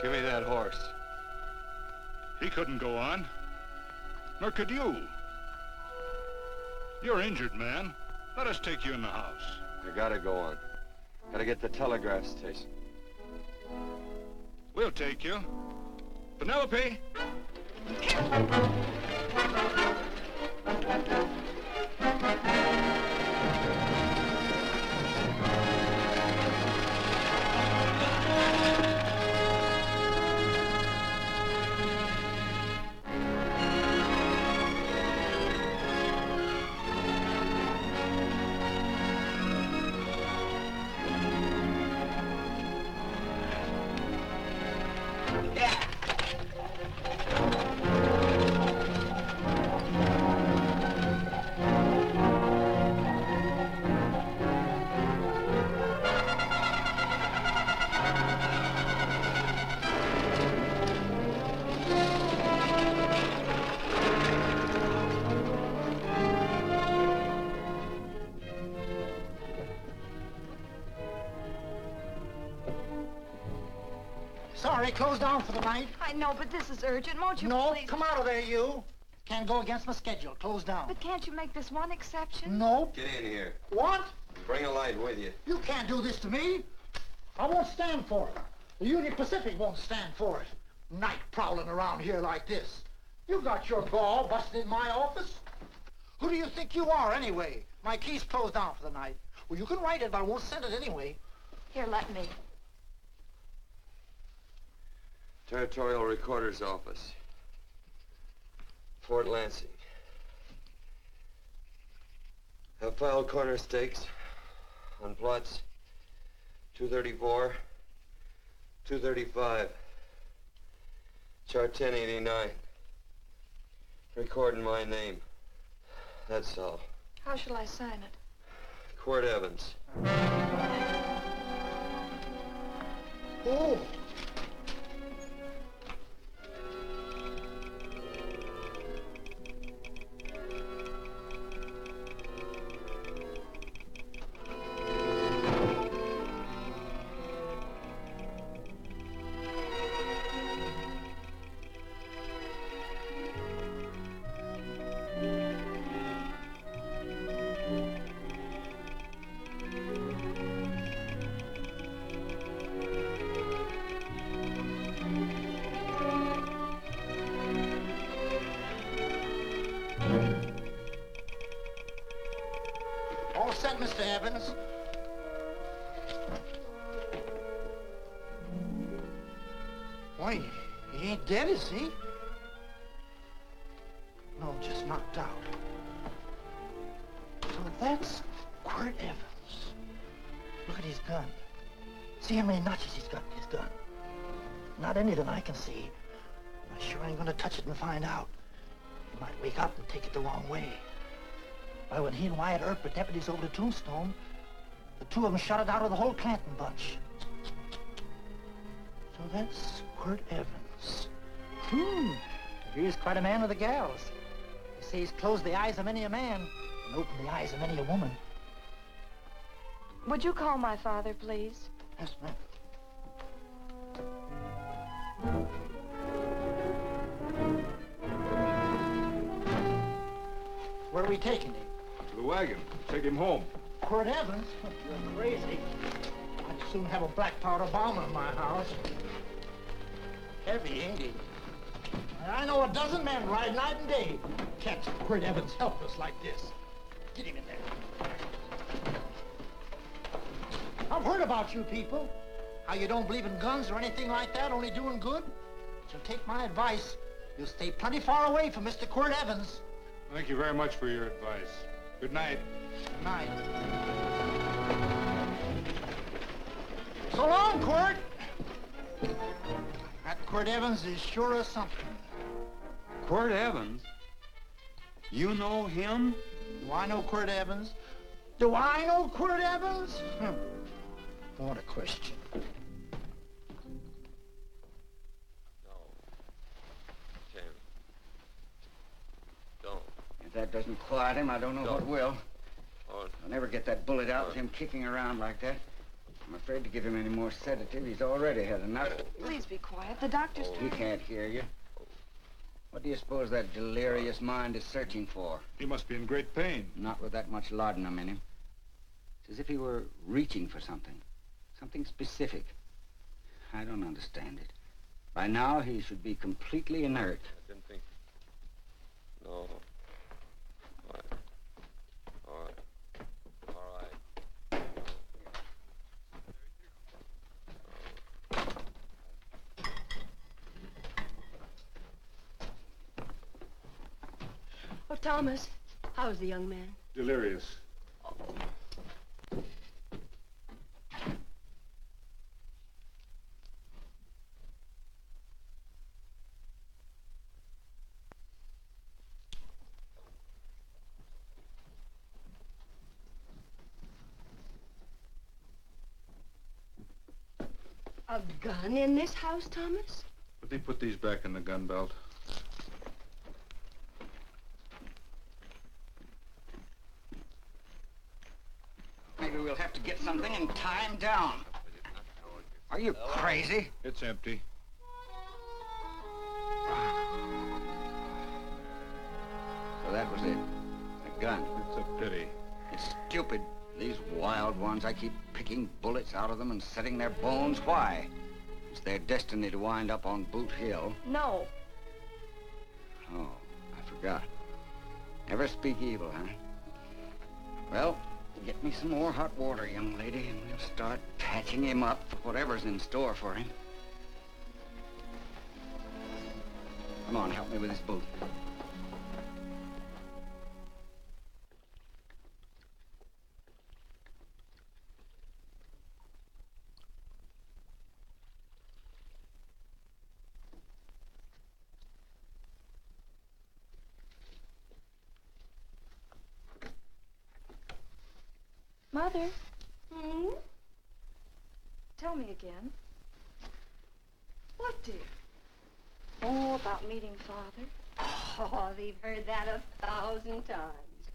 Give me that horse. He couldn't go on. Nor could you. You're injured, man. Let us take you in the house. I gotta go on. Gotta get to the telegraph station. We'll take you. Penelope! Sorry, closed down for the night. I know, but this is urgent. Won't you No, please? come out of there, you. Can't go against my schedule. Closed down. But can't you make this one exception? No. Get in here. What? Bring a light with you. You can't do this to me. I won't stand for it. The Union Pacific won't stand for it. Night prowling around here like this. You got your gall busting in my office. Who do you think you are, anyway? My key's closed down for the night. Well, you can write it, but I won't send it anyway. Here, let me. Territorial Recorder's Office. Fort Lansing. Have filed corner stakes on plots 234, 235, chart 1089. Recording my name. That's all. How shall I sign it? Quirt Evans. Oh. All set, Mr. Evans. Why, he ain't dead, is he? No, just knocked out. So that's Quirt Evans. Look at his gun. See how many notches he's got in his gun. Not any that I can see. I sure ain't gonna touch it and find out. He might wake up and take it the wrong way. Why, when he and Wyatt Earp were deputies over to Tombstone, the two of them shot it out of the whole Clanton bunch. So that's Quirt Evans. He's quite a man with the gals. They say he's closed the eyes of many a man and opened the eyes of many a woman. Would you call my father, please? Yes, ma'am. Where are we taking him? To the wagon. Take him home. Quirt Evans? You're crazy. I'd soon have a black powder bomb in my house. Heavy, ain't he? I know a dozen men ride night and day. Can't Quirt Evans helpless like this. Get him in there. I've heard about you people. How you don't believe in guns or anything like that, only doing good. But you'll take my advice. You'll stay plenty far away from Mr. Quirt Evans. Thank you very much for your advice. Good night. Good night. So long, Quirt. That Quirt Evans is sure of something. Quirt Evans? You know him? Do I know Quirt Evans? Do I know Quirt Evans? What a question. No. Tim. Don't. If that doesn't quiet him, I don't know what will. Oh, I'll never get that bullet out with him kicking around like that. I'm afraid to give him any more sedative. He's already had enough. Please be quiet. The doctor's... He can't hear you. What do you suppose that delirious mind is searching for? He must be in great pain. Not with that much laudanum in him. It's as if he were reaching for something. Something specific. I don't understand it. By now, he should be completely inert. I didn't think... No. All right. All right. All right. Oh, Thomas, how's the young man? Delirious. A gun in this house, Thomas? But they put these back in the gun belt. Maybe we'll have to get something and tie him down. Are you crazy? It's empty. So that was it. A gun. It's a pity. It's stupid. These wild ones, I keep picking bullets out of them and setting their bones. Why? It's their destiny to wind up on Boot Hill. No. Oh, I forgot. Never speak evil, huh? Well, get me some more hot water, young lady, and we'll start patching him up for whatever's in store for him. Come on, help me with this boot. Mother, Hmm? tell me again. What, dear? Oh, about meeting Father. Oh, they've heard that 1,000 times.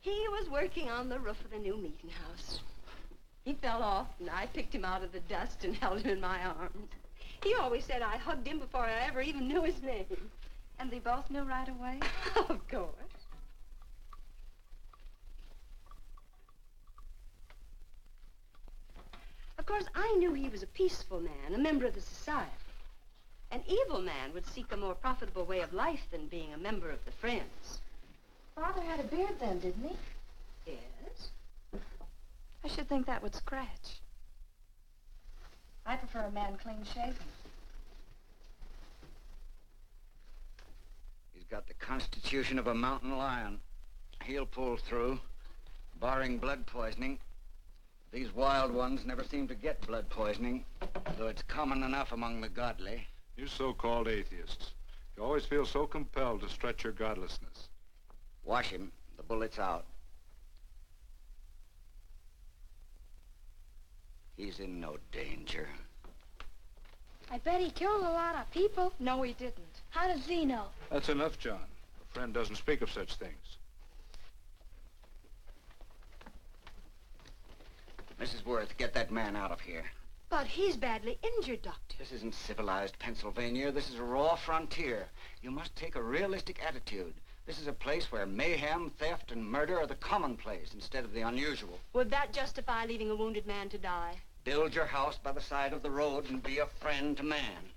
He was working on the roof of the new meeting house. He fell off, and I picked him out of the dust and held him in my arms. He always said I hugged him before I ever even knew his name. And they both knew right away? Of course. Of course, I knew he was a peaceful man, a member of the society. An evil man would seek a more profitable way of life than being a member of the Friends. Father had a beard then, didn't he? Yes? I should think that would scratch. I prefer a man clean shaven. He's got the constitution of a mountain lion. He'll pull through, barring blood poisoning. These wild ones never seem to get blood poisoning, though it's common enough among the godly. You so-called atheists. You always feel so compelled to stretch your godlessness. Wash him. The bullet's out. He's in no danger. I bet he killed a lot of people. No, he didn't. How does he know? That's enough, John. A friend doesn't speak of such things. Mrs. Worth, get that man out of here. But he's badly injured, Doctor. This isn't civilized Pennsylvania. This is a raw frontier. You must take a realistic attitude. This is a place where mayhem, theft, and murder are the commonplace instead of the unusual. Would that justify leaving a wounded man to die? Build your house by the side of the road and be a friend to man.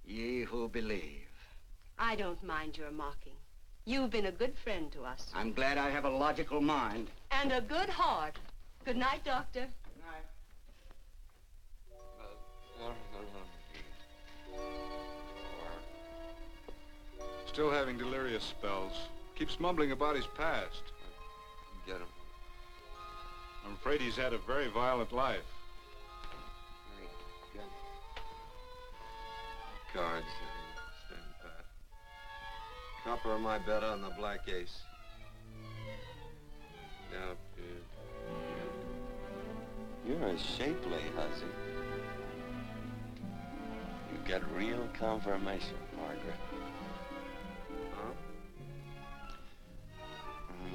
Ye who believe. I don't mind your mocking. You've been a good friend to us. I'm glad I have a logical mind. And a good heart. Good night, Doctor. Good night. Still having delirious spells. Keeps mumbling about his past. Get him. I'm afraid he's had a very violent life. Get him. Cards. Stand pat. Copper am I better on the black ace? Now, you're a shapely hussy. You get real confirmation, Margaret. Huh?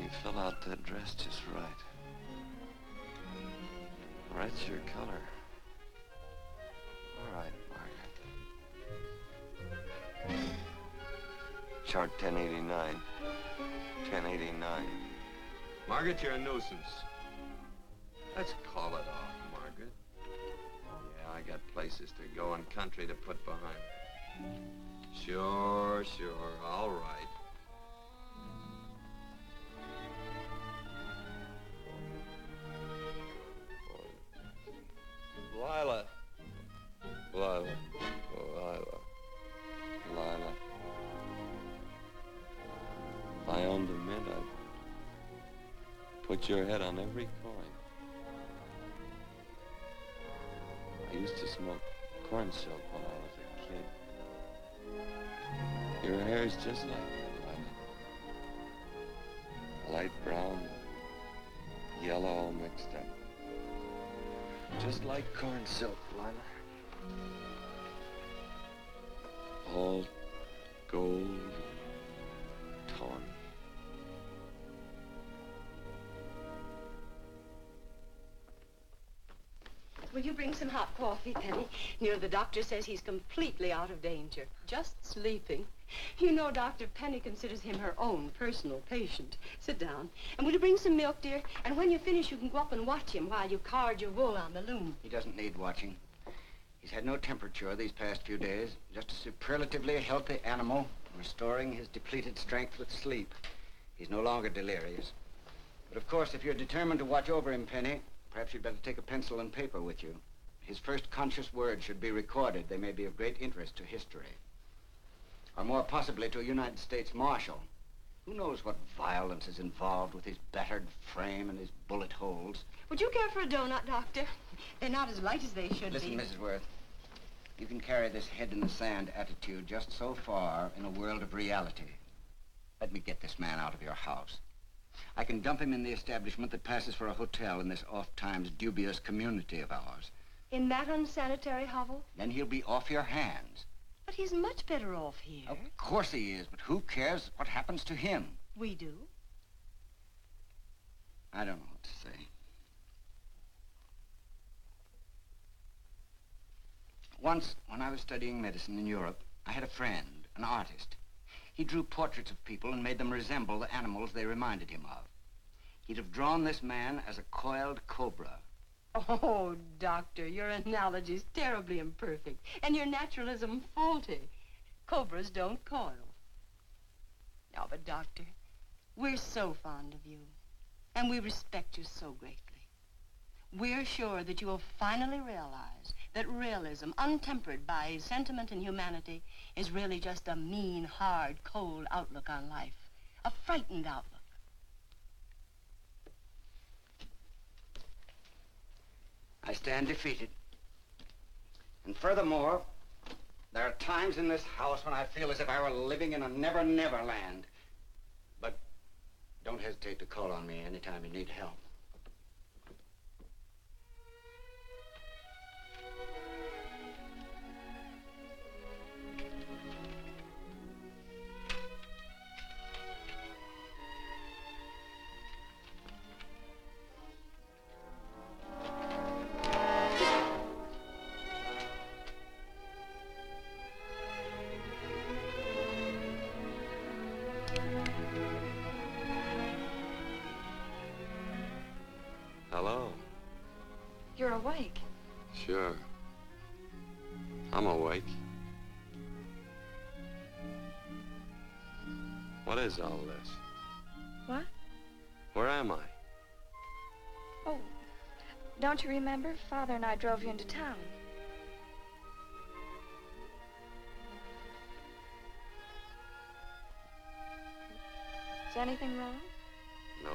You fill out that dress just right. Well, that's your color. All right, Margaret. Chart 1089. 1089. Margaret, you're a nuisance. Let's call it off, Margaret. Yeah, I got places to go and country to put behind. Sure, all right. Lila. If I owned a mint, I'd put your head on every coin. I used to smoke corn silk when I was a kid. Your hair's just like that, Lila. Light brown, yellow all mixed up. Just like corn silk, Lila. All gold, tawny. Will you bring some hot coffee, Penny? You know, the doctor says he's completely out of danger. Just sleeping. You know, Dr. Penny considers him her own personal patient. Sit down. And will you bring some milk, dear? And when you finish, you can go up and watch him while you card your wool on the loom. He doesn't need watching. He's had no temperature these past few days. Just a superlatively healthy animal, restoring his depleted strength with sleep. He's no longer delirious. But of course, if you're determined to watch over him, Penny, perhaps you'd better take a pencil and paper with you. His first conscious words should be recorded. They may be of great interest to history. Or more possibly to a United States Marshal. Who knows what violence is involved with his battered frame and his bullet holes. Would you care for a donut, Doctor? They're not as light as they should Listen, be. Mrs. Worth. You can carry this head-in-the-sand attitude just so far in a world of reality. Let me get this man out of your house. I can dump him in the establishment that passes for a hotel in this oft-times dubious community of ours. In that unsanitary hovel? Then he'll be off your hands. But he's much better off here. Of course he is, but who cares what happens to him? We do. I don't know what to say. Once, when I was studying medicine in Europe, I had a friend, an artist. He drew portraits of people and made them resemble the animals they reminded him of. He'd have drawn this man as a coiled cobra. Oh, Doctor, your analogy's terribly imperfect, and your naturalism faulty. Cobras don't coil. No, but Doctor, we're so fond of you, and we respect you so greatly. We're sure that you will finally realize that realism, untempered by sentiment and humanity, is really just a mean, hard, cold outlook on life. A frightened outlook. I stand defeated. And furthermore, there are times in this house when I feel as if I were living in a never-never land. But don't hesitate to call on me anytime you need help. Hello. You're awake. Sure. I'm awake. What is all this? What? Where am I? Oh, don't you remember? Father and I drove you into town. Is anything wrong? No.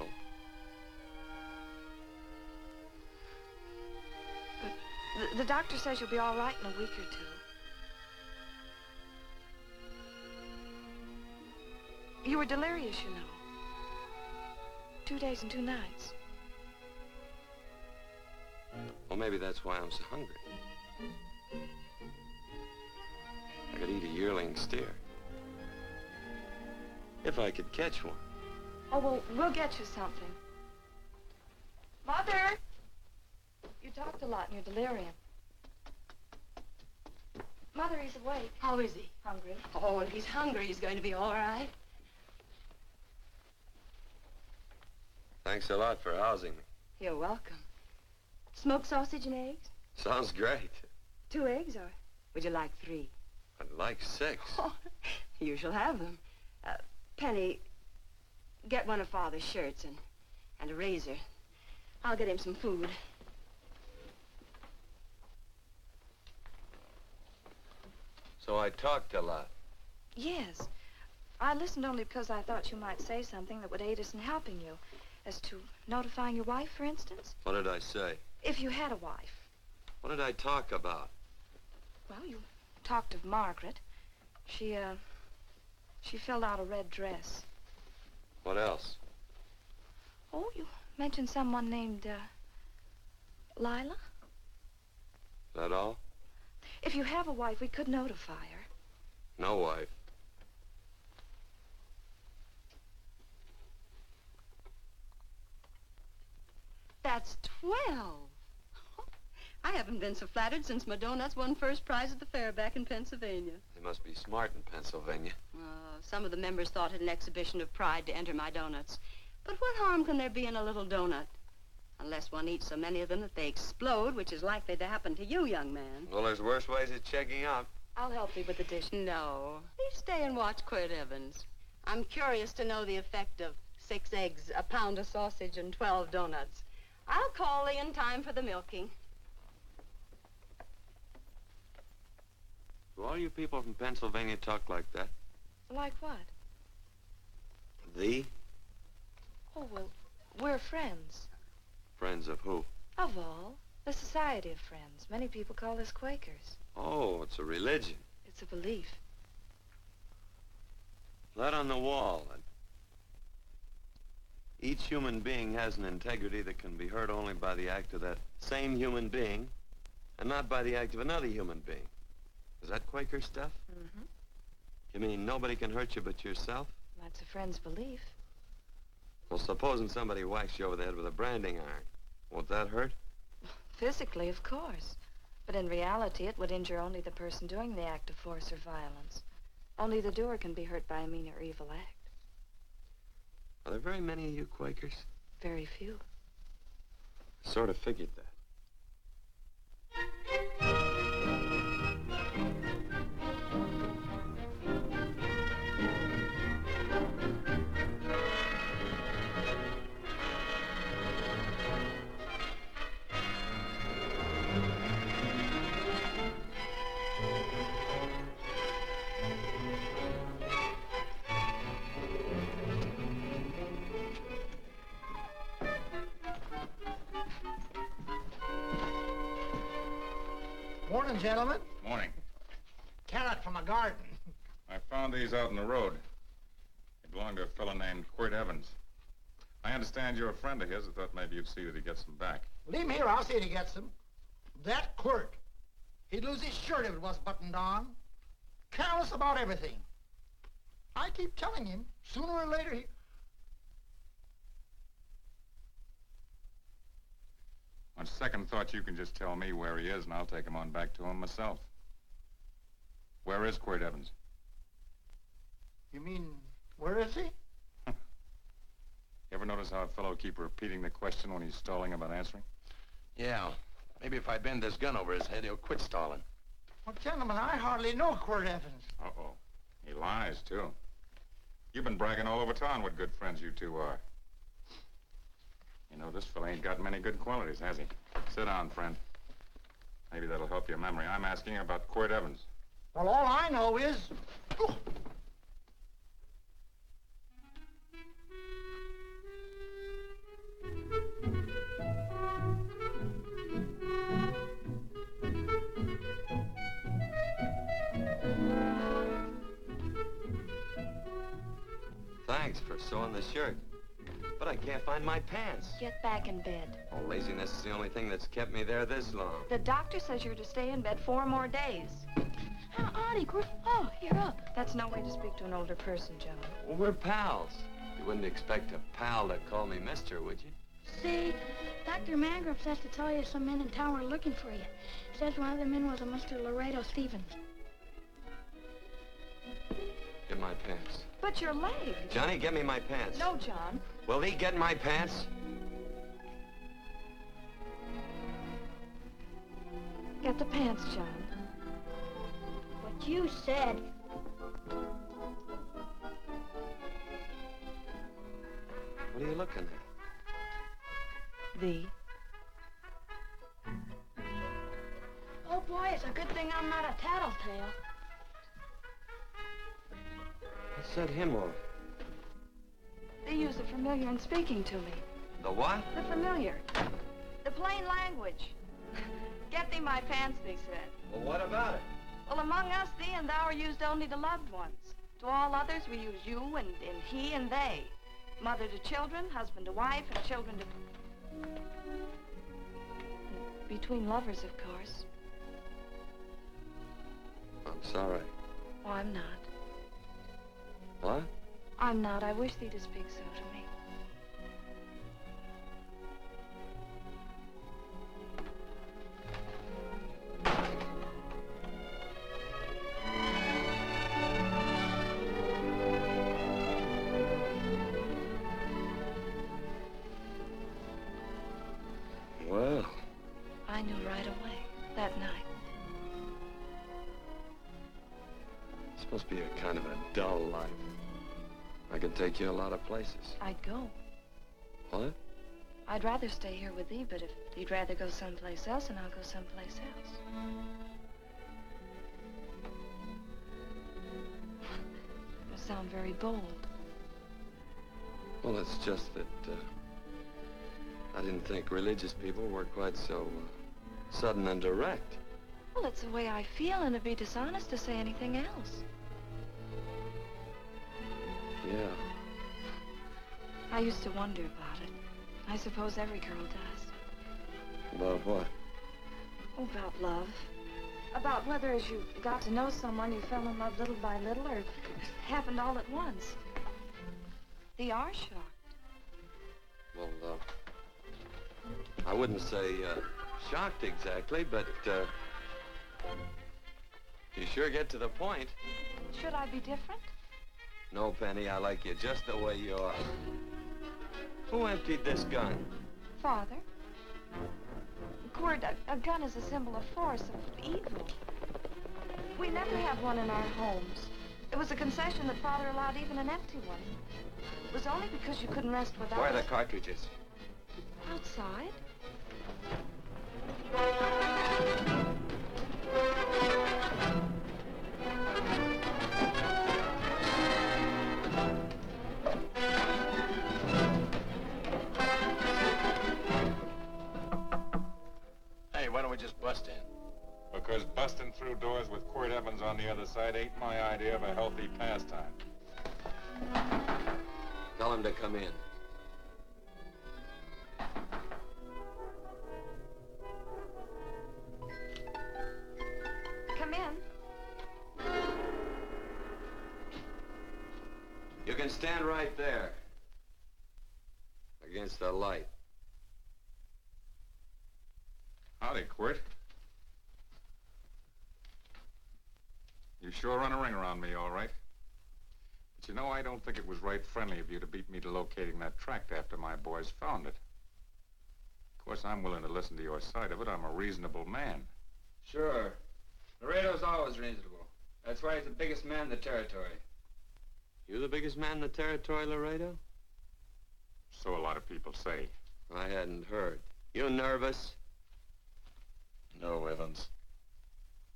The doctor says you'll be all right in a week or two. You were delirious, you know. 2 days and 2 nights. Well, maybe that's why I'm so hungry. I could eat a yearling steer. If I could catch one. Oh, well, we'll get you something. Mother! You talked a lot in your delirium. Mother, he's awake. How is he? Hungry. Oh, if he's hungry, he's going to be all right. Thanks a lot for housing me. You're welcome. Smoked sausage and eggs? Sounds great. 2 eggs, or would you like 3? I'd like 6. Oh, you shall have them. Penny, get one of Father's shirts and a razor. I'll get him some food. So I talked a lot. Yes. I listened only because I thought you might say something that would aid us in helping you. As to notifying your wife, for instance. What did I say? If you had a wife. What did I talk about? Well, you talked of Margaret. She filled out a red dress. What else? Oh, you mentioned someone named, Lila? Is that all? If you have a wife, we could notify her. No wife. That's 12. I haven't been so flattered since my donuts won first prize at the fair back in Pennsylvania. They must be smart in Pennsylvania. Some of the members thought it an exhibition of pride to enter my donuts. But what harm can there be in a little donut? Unless one eats so many of them that they explode, which is likely to happen to you, young man. Well, there's worse ways of checking out. I'll help you with the dish. No. Please stay and watch Quirt Evans. I'm curious to know the effect of 6 eggs, a pound of sausage, and 12 donuts. I'll call Lee in time for the milking. Do all you people from Pennsylvania talk like that? Like what? Thee? Oh, well, we're friends. Friends of who? Of all. The Society of Friends. Many people call us Quakers. Oh, it's a religion. It's a belief. That on the wall. Each human being has an integrity that can be hurt only by the act of that same human being, and not by the act of another human being. Is that Quaker stuff? Mm-hmm. You mean nobody can hurt you but yourself? That's a friend's belief. Well, supposing somebody whacks you over the head with a branding iron. Won't that hurt? Physically, of course. But in reality, it would injure only the person doing the act of force or violence. Only the doer can be hurt by a mean or evil act. Are there very many of you Quakers? Very few. I sort of figured that. Morning, gentlemen. Morning. Carrot from a garden. I found these out in the road. They belong to a fellow named Quirt Evans. I understand you're a friend of his. I thought maybe you'd see that he gets them back. Leave him here, I'll see that he gets them. That Quirt, he'd lose his shirt if it was buttoned on. Careless about everything. I keep telling him, sooner or later he... On second thought, you can just tell me where he is, and I'll take him on back to him myself. Where is Quirt Evans? You mean, where is he? You ever notice how a fellow keep repeating the question when he's stalling about answering? Yeah. Maybe if I bend this gun over his head, he'll quit stalling. Well, gentlemen, I hardly know Quirt Evans. Uh-oh. He lies, too. You've been bragging all over town what good friends you two are. You know, this fella ain't got many good qualities, has he? Sit down, friend. Maybe that'll help your memory. I'm asking about Quirt Evans. Well, all I know is... Oh. Thanks for sewing the shirt. But I can't find my pants. Get back in bed. Oh, laziness is the only thing that's kept me there this long. The doctor says you're to stay in bed 4 more days. Auntie, oh, you're up. That's no way to speak to an older person, Joe. Well, we're pals. You wouldn't expect a pal to call me mister, would you? See, Dr. Mangrum says to tell you some men in town were looking for you. Says one of the men was a Mr. Laredo Stevens. Get my pants. But your leg. Johnny, get me my pants. No, John. Will he get my pants? Get the pants, John. What you said. What are you looking at? The. Oh, boy, it's a good thing I'm not a tattletale. What set him off? They use the familiar in speaking to me. The what? The familiar. The plain language. Get thee my pants, they said. Well, what about it? Well, among us, thee and thou are used only to loved ones. To all others, we use you and he and they. Mother to children, husband to wife, and children to... Between lovers, of course. I'm sorry. Oh, I'm not. What? I'm not. I wish thee to speak so to me. Well. I knew right away, that night. It's supposed to be a kind of a dull life. I could take you a lot of places. I'd go. What? I'd rather stay here with thee, but if you'd rather go someplace else, then I'll go someplace else. You sound very bold. Well, it's just that, I didn't think religious people were quite so, sudden and direct. Well, it's the way I feel, and it'd be dishonest to say anything else. Yeah. I used to wonder about it. I suppose every girl does. About what? Oh, about love. About whether as you got to know someone, you fell in love little by little, or it happened all at once. They are shocked. Well, I wouldn't say, shocked exactly, but, you sure get to the point. Should I be different? No, Penny, I like you just the way you are. Who emptied this gun? Father. Quirt, a gun is a symbol of force, of evil. We never had one in our homes. It was a concession that Father allowed even an empty one. It was only because you couldn't rest without Where are it. the cartridges? Outside. Hey, why don't we just bust in? Because busting through doors with Quirt Evans on the other side ain't my idea of a healthy pastime. Tell him to come in. Come in. You can stand right there. Against the light. Howdy, Quirt. You sure run a ring around me, all right. But you know, I don't think it was right friendly of you to beat me to locating that tract after my boys found it. Of course, I'm willing to listen to your side of it. I'm a reasonable man. Sure. Laredo's always reasonable. That's why he's the biggest man in the territory. You the biggest man in the territory, Laredo? So a lot of people say. I hadn't heard. You nervous? No, Evans.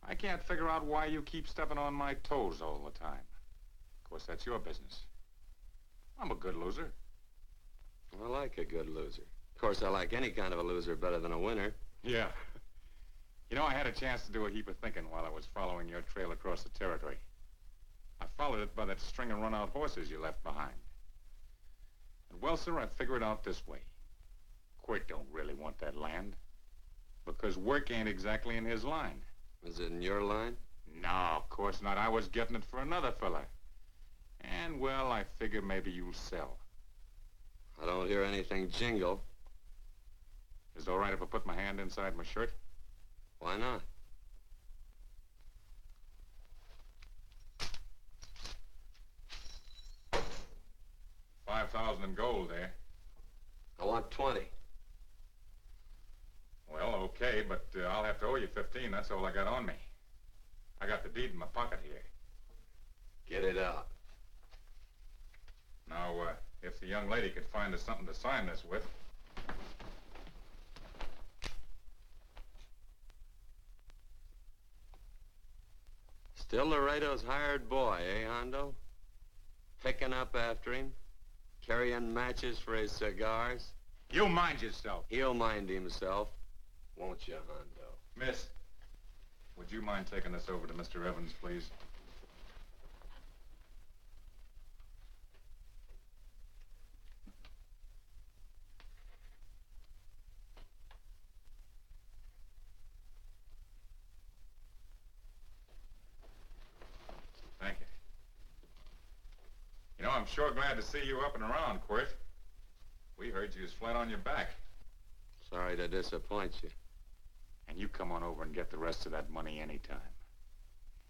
I can't figure out why you keep stepping on my toes all the time. Of course, that's your business. I'm a good loser. I like a good loser. Of course, I like any kind of a loser better than a winner. Yeah. You know, I had a chance to do a heap of thinking while I was following your trail across the territory. I followed it by that string of run-out horses you left behind. And, well, sir, I figure it out this way. Quirt don't really want that land. Because work ain't exactly in his line. Is it in your line? No, of course not. I was getting it for another fella. And, well, I figure maybe you'll sell. I don't hear anything jingle. Is it all right if I put my hand inside my shirt? Why not? $5,000 in gold, eh? I want 20. Well, okay, but I'll have to owe you 15. That's all I got on me. I got the deed in my pocket here. Get it out. Now, if the young lady could find us something to sign this with. Still Laredo's hired boy, eh, Hondo? Picking up after him, carrying matches for his cigars. You mind yourself. He'll mind himself, won't you, Hondo? Miss, would you mind taking this over to Mr. Evans, please? Thank you. You know, I'm sure glad to see you up and around, Quirt. We heard you was flat on your back. Sorry to disappoint you. And you come on over and get the rest of that money anytime.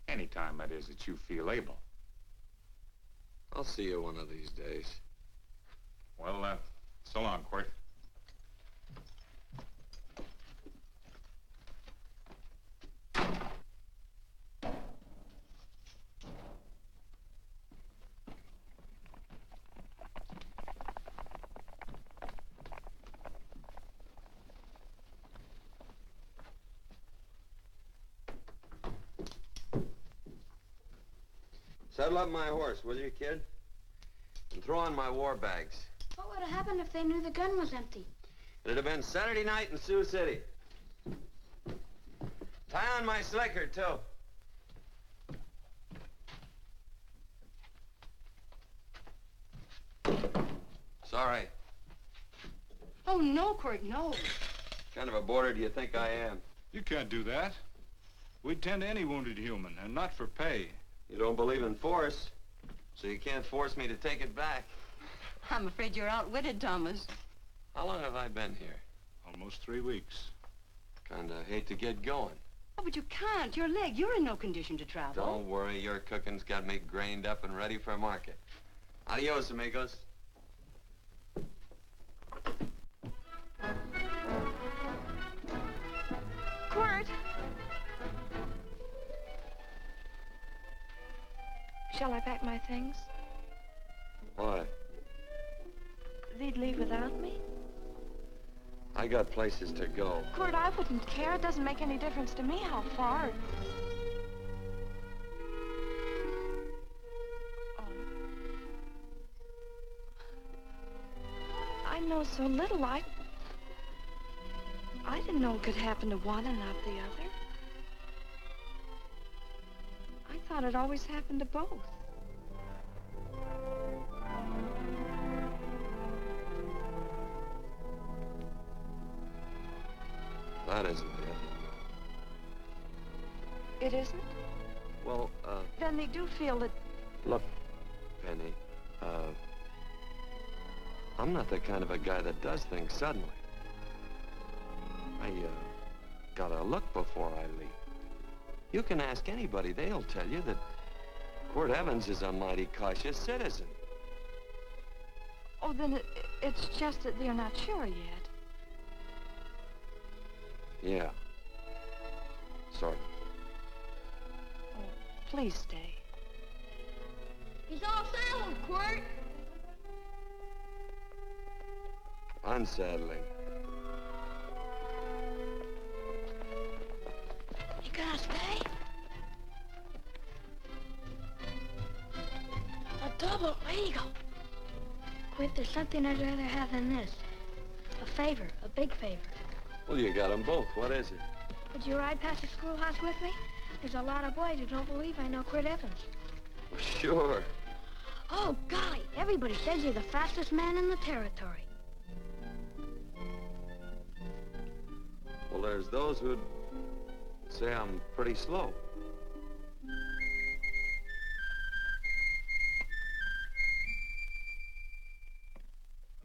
Anytime, that is, that you feel able. I'll see you one of these days. Well, so long, Quirt. Saddle up my horse, will you, kid? And throw on my war bags. What would have happened if they knew the gun was empty? It'd have been Saturday night in Sioux City. Tie on my slicker, too. Sorry. Oh, no, Quirt, no. What kind of a boarder do you think I am? You can't do that. We'd tend to any wounded human, and not for pay. You don't believe in force, so you can't force me to take it back. I'm afraid you're outwitted, Thomas. How long have I been here? Almost 3 weeks. Kinda hate to get going. Oh, but you can't. Your leg, you're in no condition to travel. Don't worry, your cooking's got me grained up and ready for market. Adios, amigos. Quirt! Shall I pack my things? Why? They'd leave without me? I got places to go. Quirt, I wouldn't care. It doesn't make any difference to me how far. Oh. I know so little. I didn't know it could happen to one and not the other. I thought it always happened to both. That isn't it. It isn't? Well, Then they do feel that... look, Penny, I'm not the kind of a guy that does things suddenly. I, gotta look before I leave. You can ask anybody, they'll tell you that Quirt Evans is a mighty cautious citizen. Oh, then it's just that they're not sure yet. Yeah. Sort of. Oh, please stay. He's all saddled, Quirt. Unsaddling. You gonna stay? A double eagle. Quirt, there's something I'd rather have than this. A favor, a big favor. Well, you got them both. What is it? Would you ride past the schoolhouse with me? There's a lot of boys who don't believe I know Quirt Evans. Well, sure. Oh, golly, everybody says you're the fastest man in the territory. Well, there's those who'd say I'm pretty slow.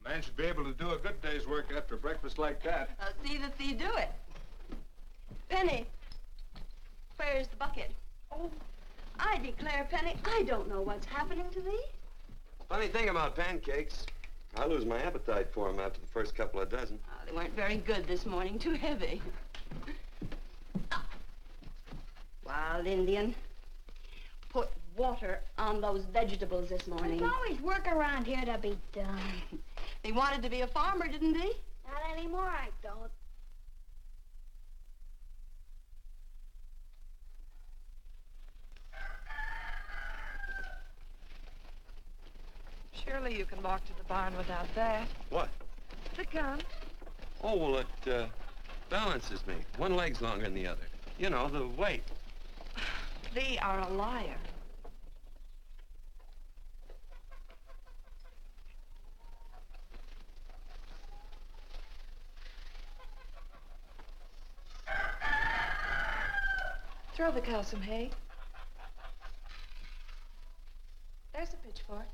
A man should be able to do a good day's work after breakfast like that. I'll see that thee do it. Penny, where's the bucket? Oh, I declare, Penny, I don't know what's happening to thee. Funny thing about pancakes, I lose my appetite for them after the first couple of dozen. Oh, they weren't very good this morning, too heavy. Wild Indian, put water on those vegetables this morning. There's always work around here to be done. He wanted to be a farmer, didn't he? Not anymore, I don't. Surely you can walk to the barn without that. What? The gun. Oh, well, it balances me. One leg's longer than the other. You know, the weight. Thee are a liar. Throw the cow some hay. There's a pitchfork.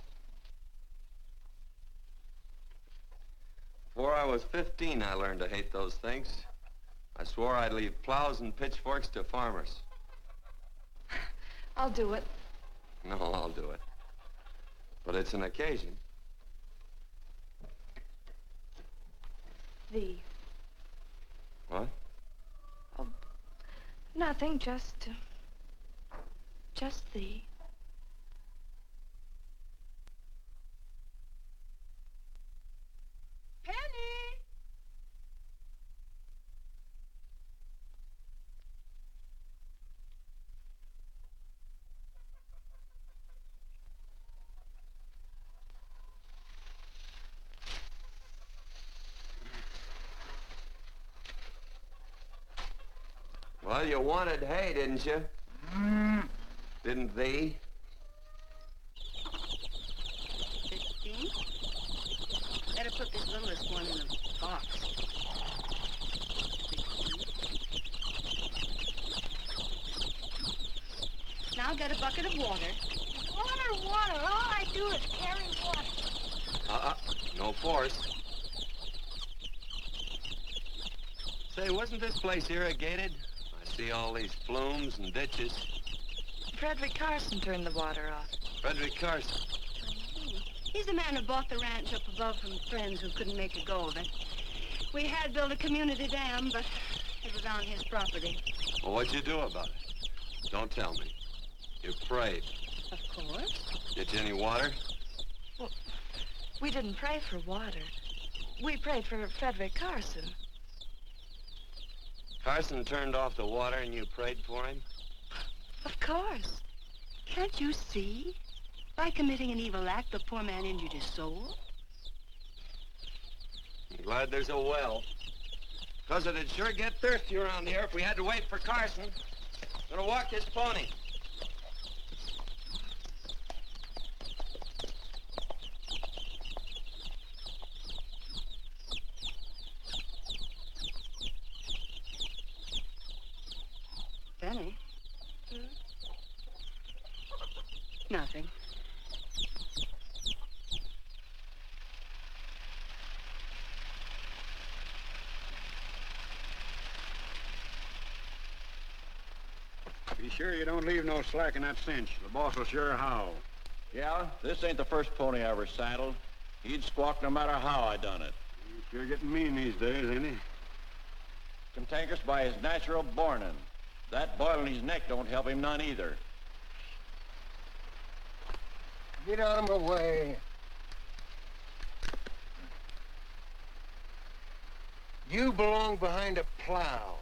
Before I was 15, I learned to hate those things. I swore I'd leave plows and pitchforks to farmers. I'll do it. No, I'll do it. But it's an occasion. Thee. What? Oh, nothing, just thee. Penny! Well, you wanted hay, didn't you? Didn't thee? 15? Better put this littlest one in a box. 16. Now get a bucket of water. Water. All I do is carry water. No force. Say, wasn't this place irrigated? I see all these flumes and ditches. Frederick Carson turned the water off. Frederick Carson. He's the man who bought the ranch up above from friends who couldn't make a go of it. We had built a community dam, but it was on his property. Well, what'd you do about it? Don't tell me. You prayed. Of course. Get you any water? Well, we didn't pray for water. We prayed for Frederick Carson. Carson turned off the water and you prayed for him? Of course. Can't you see? By committing an evil act, the poor man injured his soul. I'm glad there's a well. Because it'd sure get thirsty around here if we had to wait for Carson. Gonna walk his pony. Benny? Nothing. Be sure you don't leave no slack in that cinch. The boss will sure howl. Yeah, this ain't the first pony I ever saddled. He'd squawk no matter how I done it. He's sure getting mean these days, ain't he? Cantankerous by his natural bornin'. That boil in his neck don't help him none either. Get out of my way. You belong behind a plow.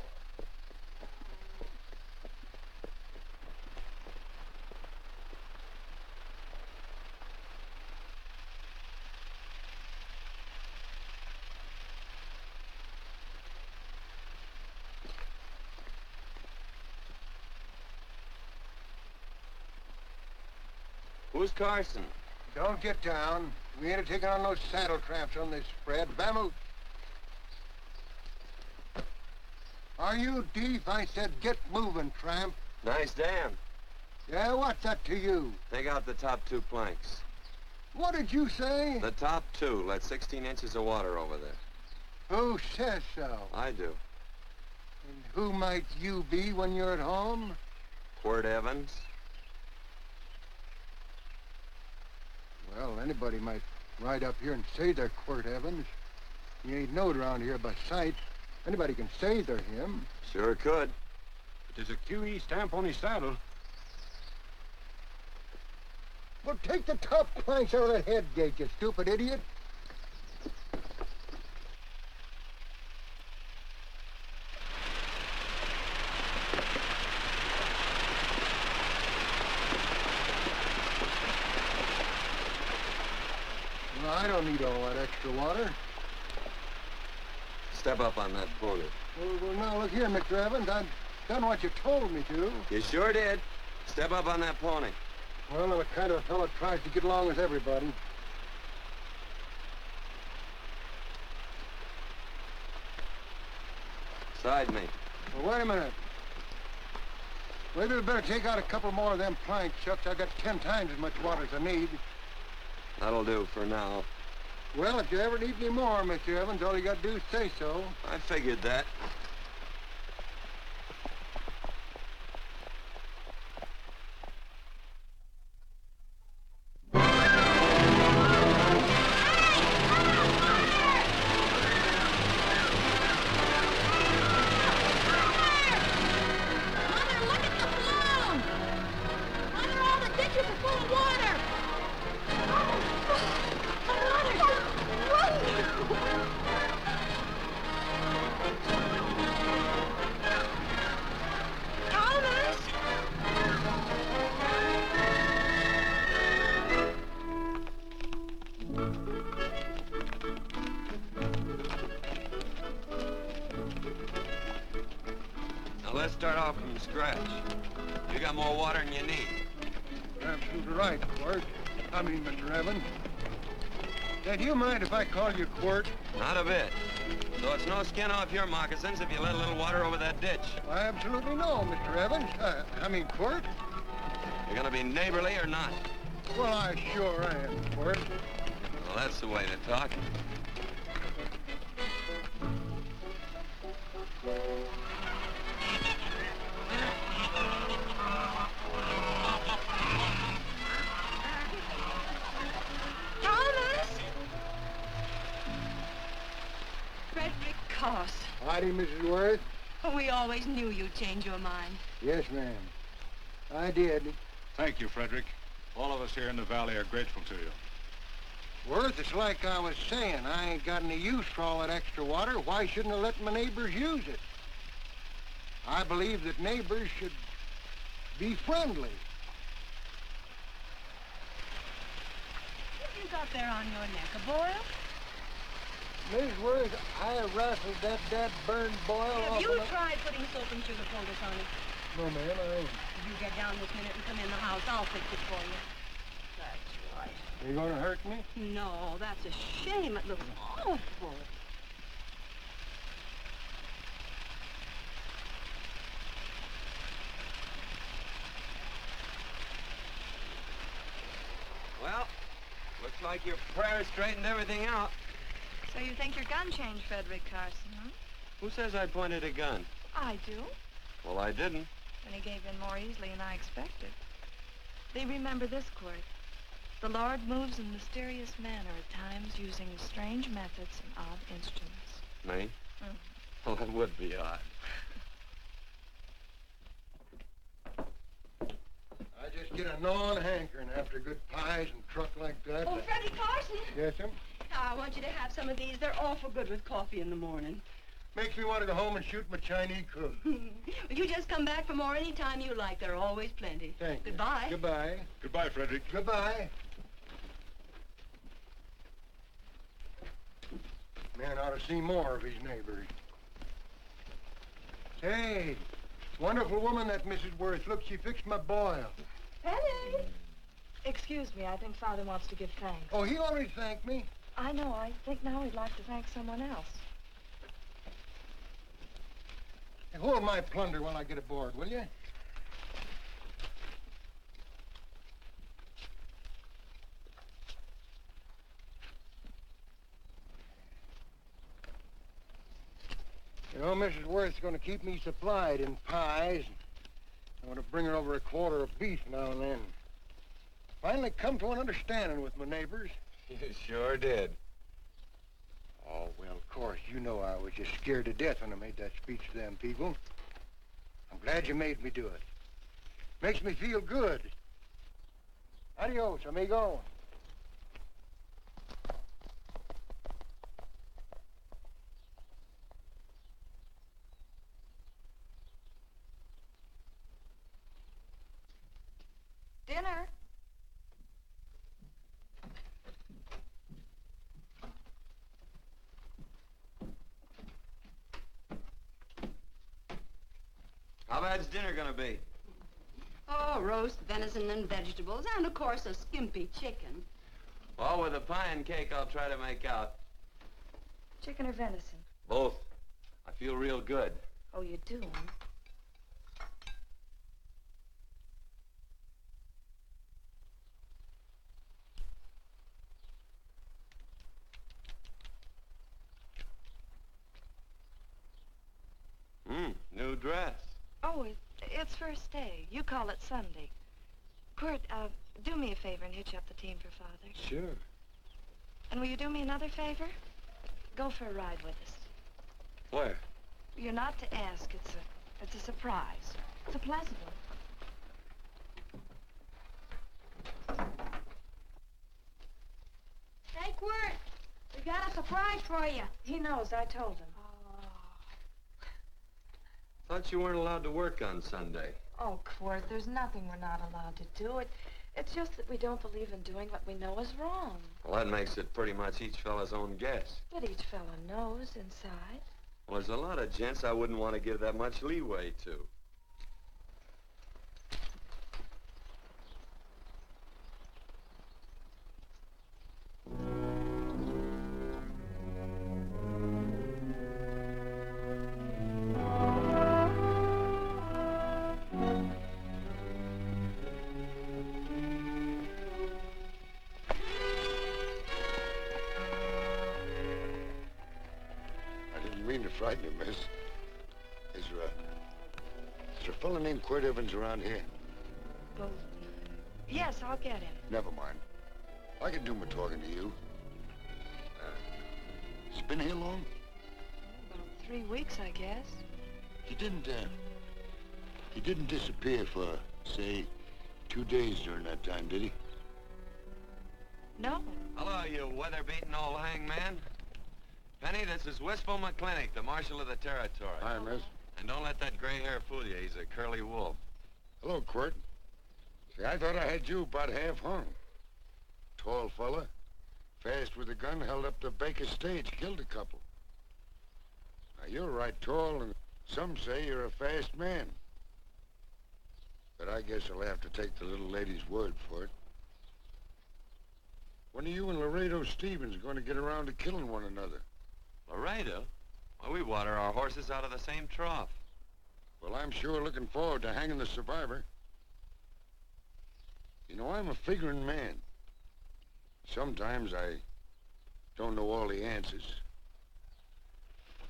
Who's Carson? Don't get down. We ain't taking on no saddle tramps on this spread. Vamoose. Are you deep? I said get moving, tramp. Nice dam. Yeah, what's that to you? Take out the top 2 planks. What did you say? The top two let 16 inches of water over there. Who says so? I do. And who might you be when you're at home? Quirt Evans. Well, anybody might ride up here and say they're Quirt Evans. He ain't knowed around here by sight. Anybody can say they're him. Sure could. But there's a QE stamp on his saddle. Well, take the top planks out of that head gate, you stupid idiot. Well, I don't need all that extra water. Step up on that pony. Well, now, look here, Mr. Evans. I've done what you told me to. You sure did. Step up on that pony. Well, I'm the kind of fellow tries to get along with everybody. Side me. Well, wait a minute. Maybe we better take out a couple more of them planks, Chucks. I got 10 times as much water as I need. That'll do for now. Well, if you ever need any more, Mr. Evans, all you got to do is say so. I figured that. Let's start off from scratch. You got more water than you need. You're absolutely right, Quirt. I mean, Mr. Evans. Do you mind if I call you Quirt? Not a bit. So it's no skin off your moccasins if you let a little water over that ditch. I absolutely know, Mr. Evans. I mean, Quirt. You're gonna be neighborly or not? Well, I sure am, Quirt. Well, that's the way to talk. Howdy, Mrs. Worth. We always knew you'd change your mind. Yes, ma'am. I did. Thank you, Frederick. All of us here in the valley are grateful to you. Worth, it's like I was saying. I ain't got any use for all that extra water. Why shouldn't I let my neighbors use it? I believe that neighbors should be friendly. What have you got there on your neck, a boil? Miss Worth, I rustled that burned boil off. Have you tried putting soap and sugar poultice on it? No, ma'am, I ain't. If you get down this minute and come in the house, I'll fix it for you. That's right. You gonna hurt me? No, that's a shame. It looks awful. Well, looks like your prayer straightened everything out. So you think your gun changed Frederick Carson, huh? Who says I pointed a gun? I do. Well, I didn't. And he gave in more easily than I expected. They remember this, Quirt. The Lord moves in mysterious manner at times using strange methods and odd instruments. Me? Well, that would be odd. I just get a gnawing hankering after good pies and truck like that. Oh, Freddie Carson. Yes, ma'am? I want you to have some of these. They're awful good with coffee in the morning. Makes me want to go home and shoot my Chinese cook. You just come back for more any time you like. There are always plenty. Thank you. Goodbye. Goodbye. Goodbye, Frederick. Goodbye. Man ought to see more of his neighbors. Hey, wonderful woman, that Mrs. Worth. Look, she fixed my boil. Penny! Excuse me, I think Father wants to give thanks. Oh, he already thanked me. I know. I think now he'd like to thank someone else. Hey, hold my plunder while I get aboard, will you? You know, Mrs. Worth's going to keep me supplied in pies. I want to bring her over a quarter of beef now and then. Finally come to an understanding with my neighbors. You sure did. Oh, well, of course, you know I was just scared to death when I made that speech to them people. I'm glad you made me do it. Makes me feel good. Adios, amigo. Dinner. How bad's dinner gonna be? Oh, roast venison and vegetables, and of course a skimpy chicken. Well, with a pie and cake, I'll try to make out. Chicken or venison? Both. I feel real good. Oh, you do, huh? New dress. Oh, it's first day. You call it Sunday. Kurt, do me a favor and hitch up the team for Father. Sure. And will you do me another favor? Go for a ride with us. Where? You're not to ask. It's a surprise. It's a pleasant one. Hey, Quirt, we got a surprise for you. He knows. I told him. Thought you weren't allowed to work on Sunday. Oh, Quirt, there's nothing we're not allowed to do. It's just that we don't believe in doing what we know is wrong. Well, that makes it pretty much each fella's own guess. But each fella knows inside. Well, there's a lot of gents I wouldn't want to give that much leeway to. Frighten you, miss. Is there a fella named Quirt Evans around here? Well, yes, I'll get him. Never mind. I can do my talking to you. He's been here long? About 3 weeks, I guess. He didn't disappear for, say, 2 days during that time, did he? No. Hello, you weather-beaten old hangman. Penny, this is Wistful McClintock, the Marshal of the Territory. Hi, miss. And don't let that gray hair fool you. He's a curly wolf. Hello, Quirt. See, I thought I had you about half hung. Tall fella, fast with a gun, held up the Baker stage, killed a couple. Now, you're right tall, and some say you're a fast man. But I guess I'll have to take the little lady's word for it. When are you and Laredo Stevens going to get around to killing one another? Laredo? Well, we water our horses out of the same trough. Well, I'm sure looking forward to hanging the survivor. You know, I'm a figuring man. Sometimes I don't know all the answers.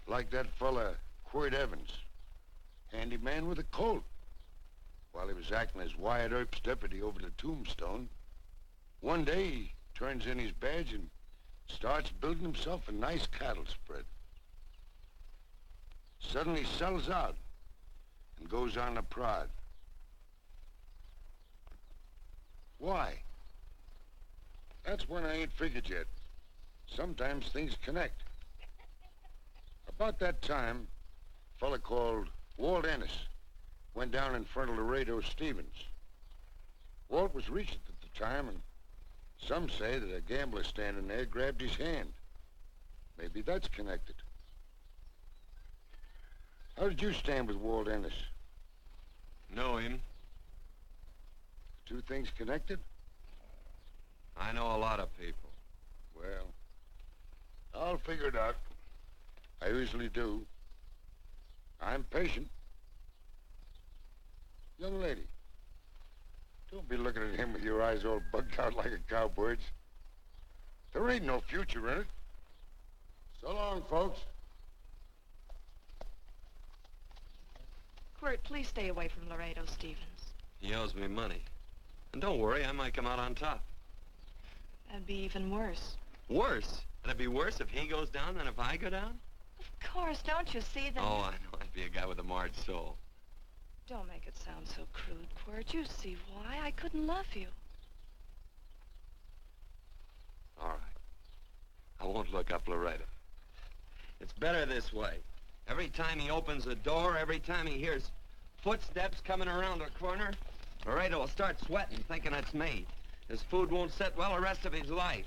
Like that fella, Quirt Evans. Handy man with a Colt. While he was acting as Wyatt Earp's deputy over the Tombstone, one day he turns in his badge and starts building himself a nice cattle spread. Suddenly sells out and goes on a prod. Why? That's one I ain't figured yet. Sometimes things connect. About that time, a fella called Walt Ennis went down in front of Laredo Stevens. Walt was Regent at the time, and some say that a gambler standing there grabbed his hand. Maybe that's connected. How did you stand with Walt Ennis? Know him. The two things connected? I know a lot of people. Well, I'll figure it out. I usually do. I'm patient. Young lady, don't be looking at him with your eyes all bugged out like a cowbird's. There ain't no future in it. So long, folks. Quirt, please stay away from Laredo Stevens. He owes me money. And don't worry, I might come out on top. That'd be even worse. Worse? It'd be worse if he goes down than if I go down? Of course, don't you see that? Oh, I know. I'd be a guy with a marred soul. Don't make it sound so crude, Quirt. You see why I couldn't love you. All right. I won't look up Laredo. It's better this way. Every time he opens a door, every time he hears footsteps coming around a corner, Laredo will start sweating, thinking it's me. His food won't sit well the rest of his life.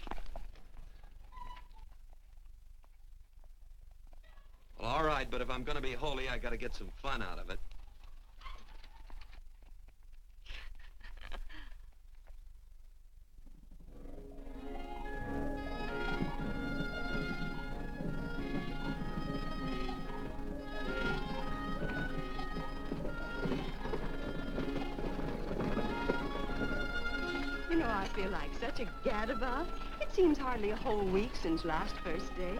Well, all right, but if I'm gonna be holy, I gotta get some fun out of it. You know, I feel like such a gadabout. It seems hardly a whole week since last first day.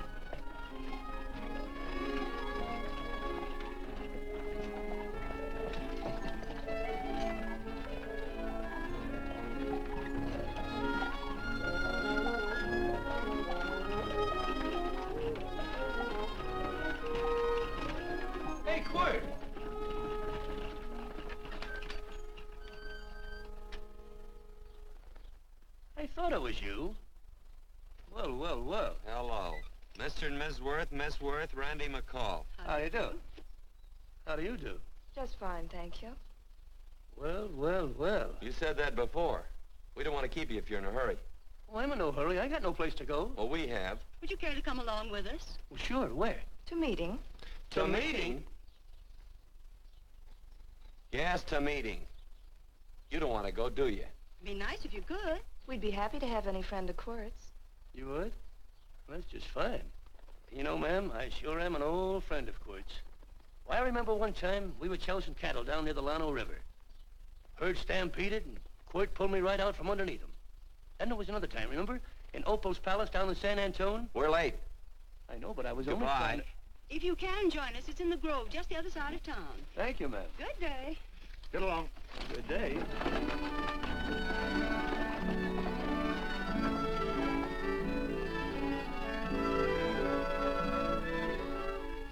Hey, Quirt! I thought it was you. Well, well, well. Hello. Mr. and Miss Worth, Randy McCall. How do you do? How do you do? Just fine, thank you. Well, well, well. You said that before. We don't want to keep you if you're in a hurry. Oh, I'm in no hurry. I got no place to go. Well, we have. Would you care to come along with us? Well, sure. Where? To meeting. To meeting? Yes, to meeting. You don't want to go, do you? Be nice if you could. We'd be happy to have any friend of Quirt's. You would? Well, that's just fine. You know, ma'am, I sure am an old friend of Quirt's. Why, I remember one time we were chousing cattle down near the Llano River. Herd stampeded, and Quirt pulled me right out from underneath him. Then there was another time, remember? In Opal's Palace down in San Antone? We're late. I know, but I was only Goodbye. trying to... If you can join us, it's in the Grove, just the other side of town. Thank you, ma'am. Good day. Get along. Good day.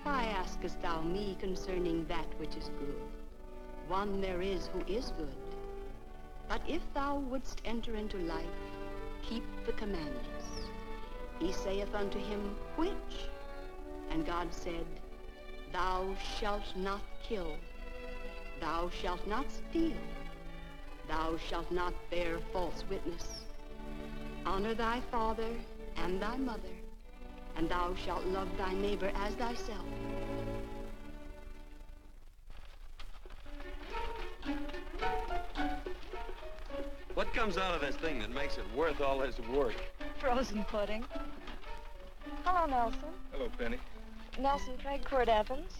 Why askest thou me concerning that which is good? One there is who is good. But if thou wouldst enter into life, keep the commandments. He saith unto him, which? And God said, thou shalt not kill. Thou shalt not steal. Thou shalt not bear false witness. Honor thy father and thy mother, and thou shalt love thy neighbor as thyself. What comes out of this thing that makes it worth all this work? Frozen pudding. Hello, Nelson. Hello, Penny. Nelson Craig, Quirt Evans.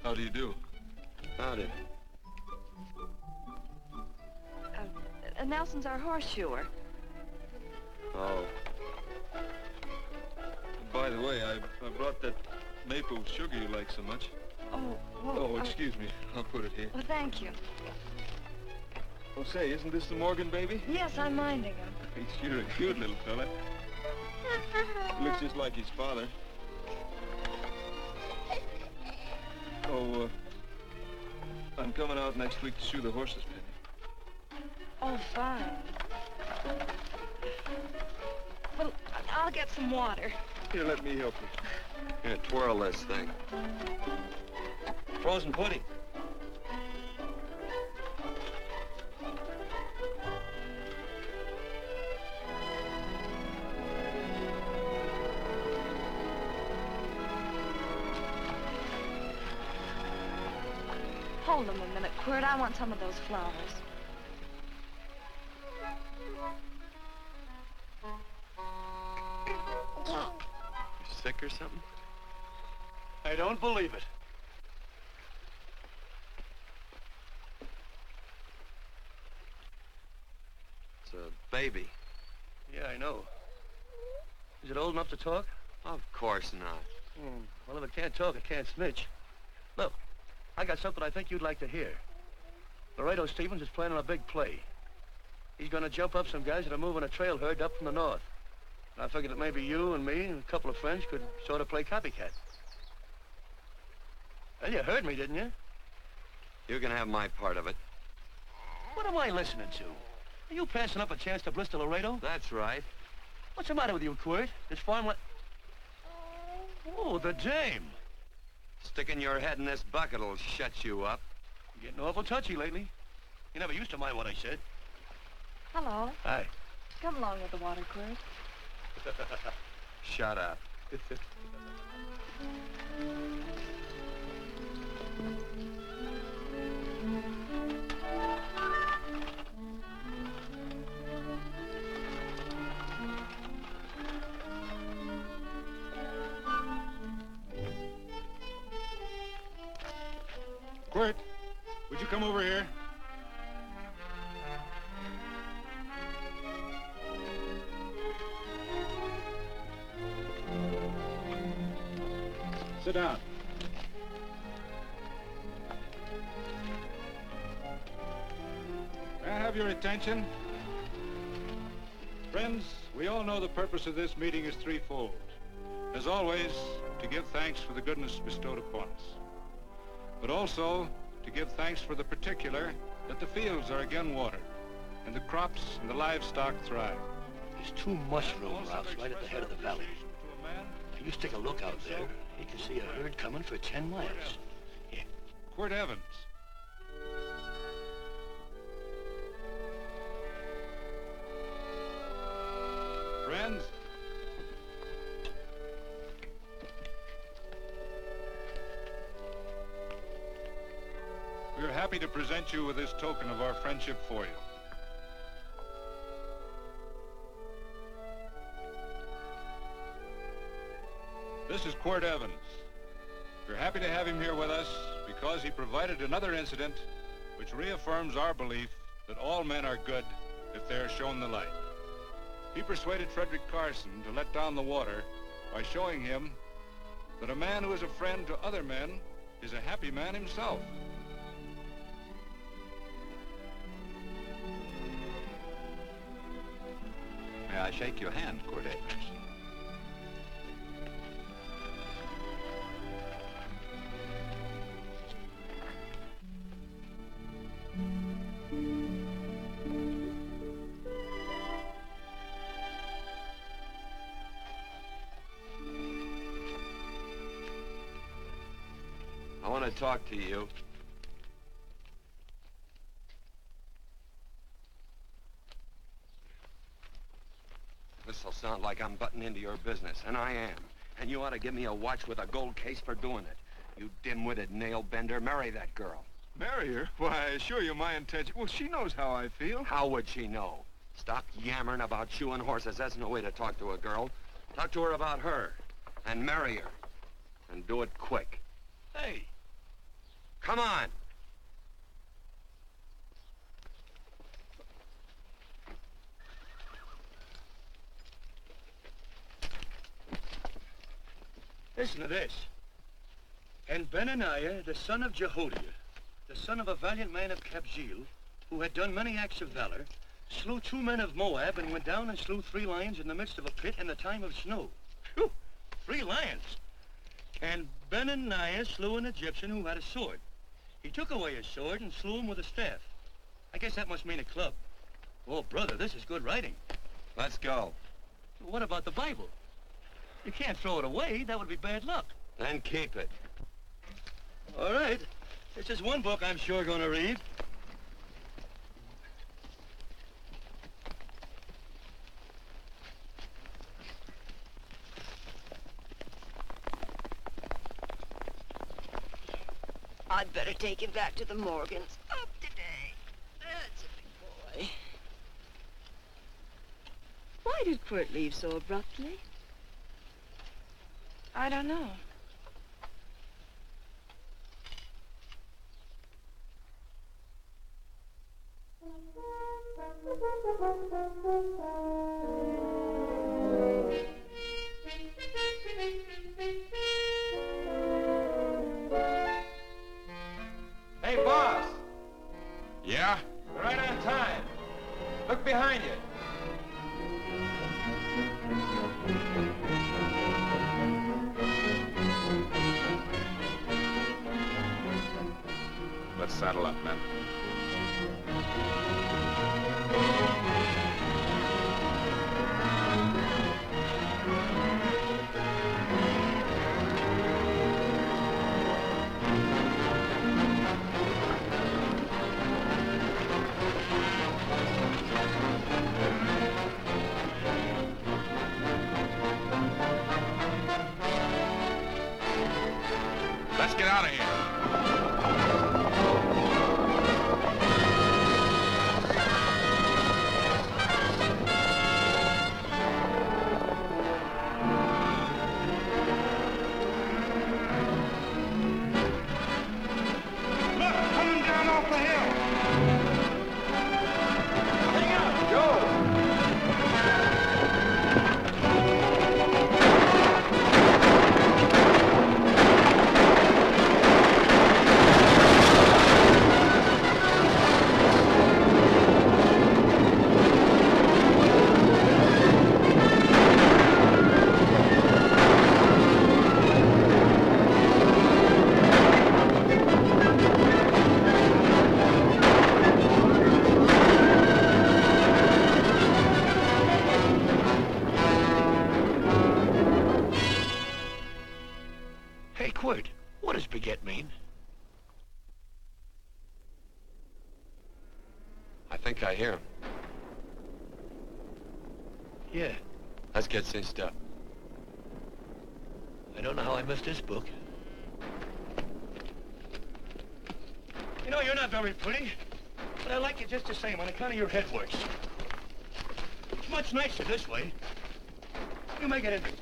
How do you do? Howdy. Nelson's our horseshoer. Oh. By the way, I brought that maple sugar you like so much. Oh, well, Oh, excuse me. I'll put it here. Well, thank you. Oh, say, isn't this the Morgan baby? Yes, I'm minding him. He's sure a cute little fella. Looks just like his father. Oh, I'm coming out next week to shoe the horses, Penny. Oh, fine. Well, I'll get some water. Here, let me help you. Here, twirl this thing. Frozen pudding. Hold them a minute, Quirt. I want some of those flowers. You sick or something? I don't believe it. It's a baby. Yeah, I know. Is it old enough to talk? Of course not. Well, if it can't talk, it can't snitch. Look, I got something I think you'd like to hear. Laredo Stevens is planning a big play. He's gonna jump up some guys that are moving a trail herd up from the north. And I figured that maybe you and me and a couple of friends could sort of play copycat. Well, you heard me, didn't you? You can have my part of it. What am I listening to? Are you passing up a chance to blister Laredo? That's right. What's the matter with you, Quirt? This farmland... Oh, the dame. Sticking your head in this bucket'll shut you up. You're getting awful touchy lately. You never used to mind what I said. Hello. Hi. Come along with the water, Quirt. Shut up. Quirt, would you come over here? Sit down. May I have your attention? Friends, we all know the purpose of this meeting is threefold. As always, to give thanks for the goodness bestowed upon us, but also to give thanks for the particular that the fields are again watered and the crops and the livestock thrive. There's two mushroom routes right at the head of the valley. If you stick a look out there, you can see a herd coming for 10 miles. Yeah. Quirt Evans. Friends, we are happy to present you with this token of our friendship for you. This is Quirt Evans. We're happy to have him here with us because he provided another incident which reaffirms our belief that all men are good if they are shown the light. He persuaded Frederick Carson to let down the water by showing him that a man who is a friend to other men is a happy man himself. May I shake your hand, Quirt Evans? I want to talk to you. This'll sound like I'm butting into your business, and I am. And you ought to give me a watch with a gold case for doing it. You dim-witted nail-bender, marry that girl. Marry her? Why, I assure you my intention... Well, she knows how I feel. How would she know? Stop yammering about shoeing horses. That's no way to talk to a girl. Talk to her about her, and marry her. And do it quick. Hey. Come on. Listen to this. And Benaniah, the son of Jehoiada, the son of a valiant man of Kabzeel, who had done many acts of valor, slew 2 men of Moab and went down and slew 3 lions in the midst of a pit in the time of snow. Phew, 3 lions. And Benaniah slew an Egyptian who had a sword. He took away his sword and slew him with a staff. I guess that must mean a club. Oh, brother, this is good writing. Let's go. What about the Bible? You can't throw it away. That would be bad luck. Then keep it. All right. This is one book I'm sure going to read. I'd better take him back to the Morgans. Up today. That's a big boy. Why did Quirt leave so abruptly? I don't know. Saddle up, men. Let's get out of here. What does beget mean? I think I hear him. Yeah. Let's get cinched up. I don't know how I missed this book. You know, you're not very pretty, but I like you just the same on account of your head works. It's much nicer this way. You make it interesting.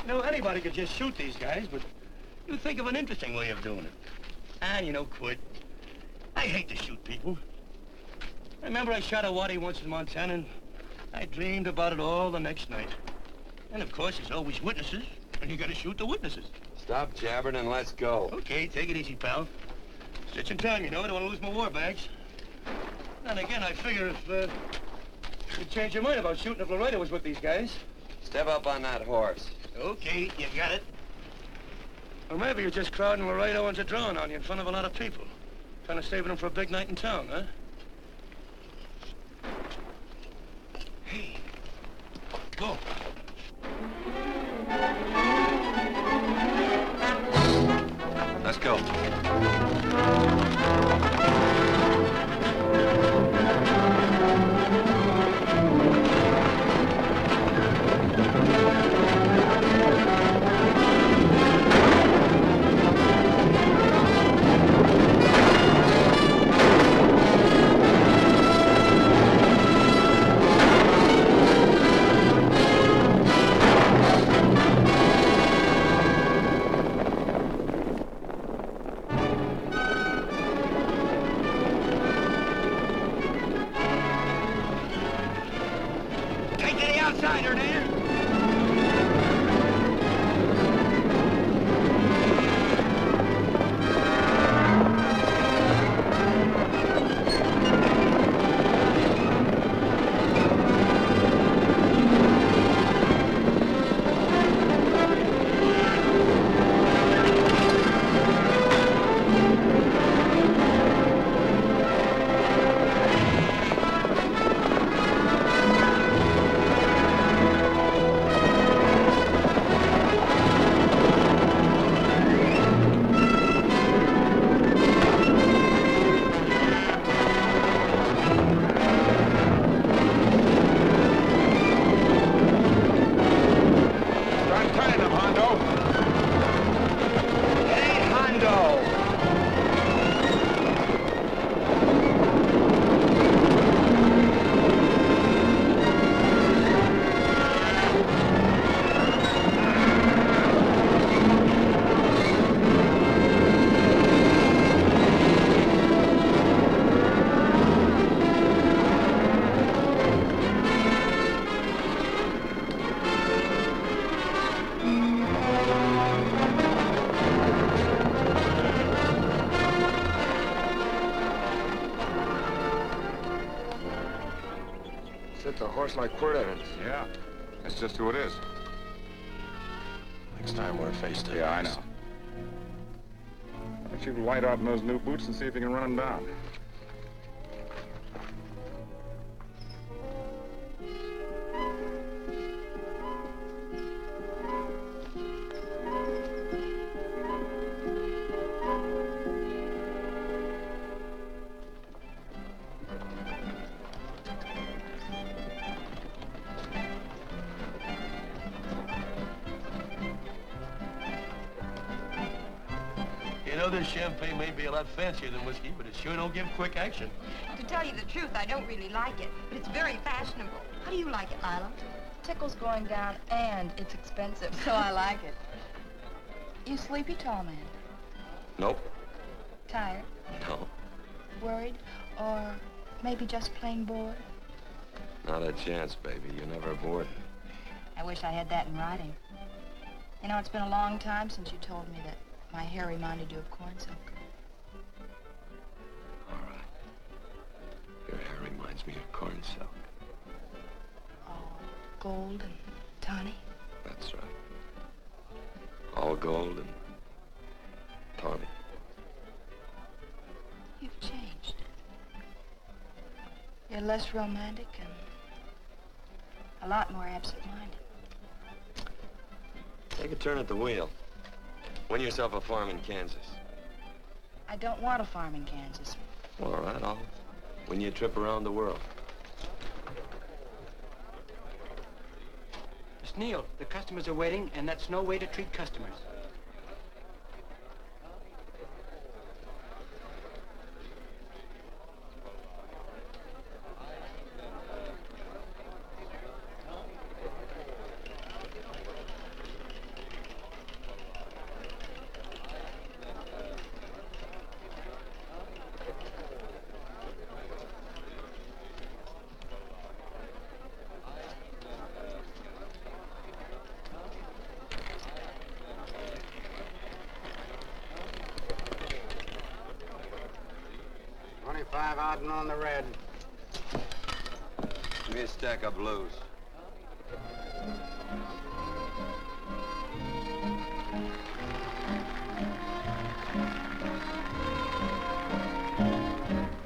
You know, anybody could just shoot these guys, but you think of an interesting way of doing it. And, you know, quit. I hate to shoot people. I remember I shot a waddy once in Montana, and I dreamed about it all the next night. And, of course, there's always witnesses, and you gotta shoot the witnesses. Stop jabbering and let's go. Okay, take it easy, pal. Stitching time, you know. I don't want to lose my war bags. And again, I figure if you'd change your mind about shooting if Laredo was with these guys. Step up on that horse. Okay, you got it. Or maybe you're just crowding Laredo into drawing on you in front of a lot of people. Trying to save them for a big night in town, huh? Hey, go. Let's go. Like Quirt Evans. Yeah, that's just who it is. Next time we're face to face. Yeah, I know. If you light out in those new boots and see if you can run him down. You know, this champagne may be a lot fancier than whiskey, but it sure don't give quick action. To tell you the truth, I don't really like it, but it's very fashionable. How do you like it, Lila? Tickle's going down, and it's expensive, so I like it. You sleepy, tall man? Nope. Tired? No. Worried? Or maybe just plain bored? Not a chance, baby. You're never bored. I wish I had that in writing. You know, it's been a long time since you told me that my hair reminded you of corn silk. All right. Your hair reminds me of corn silk. All gold and tawny? That's right. All gold and tawny. You've changed. You're less romantic and a lot more absent-minded. Take a turn at the wheel. Win yourself a farm in Kansas. I don't want a farm in Kansas. All right, I'll win you a trip around the world. Miss Neal, the customers are waiting, and that's no way to treat customers. On the red. Give me a stack of blues.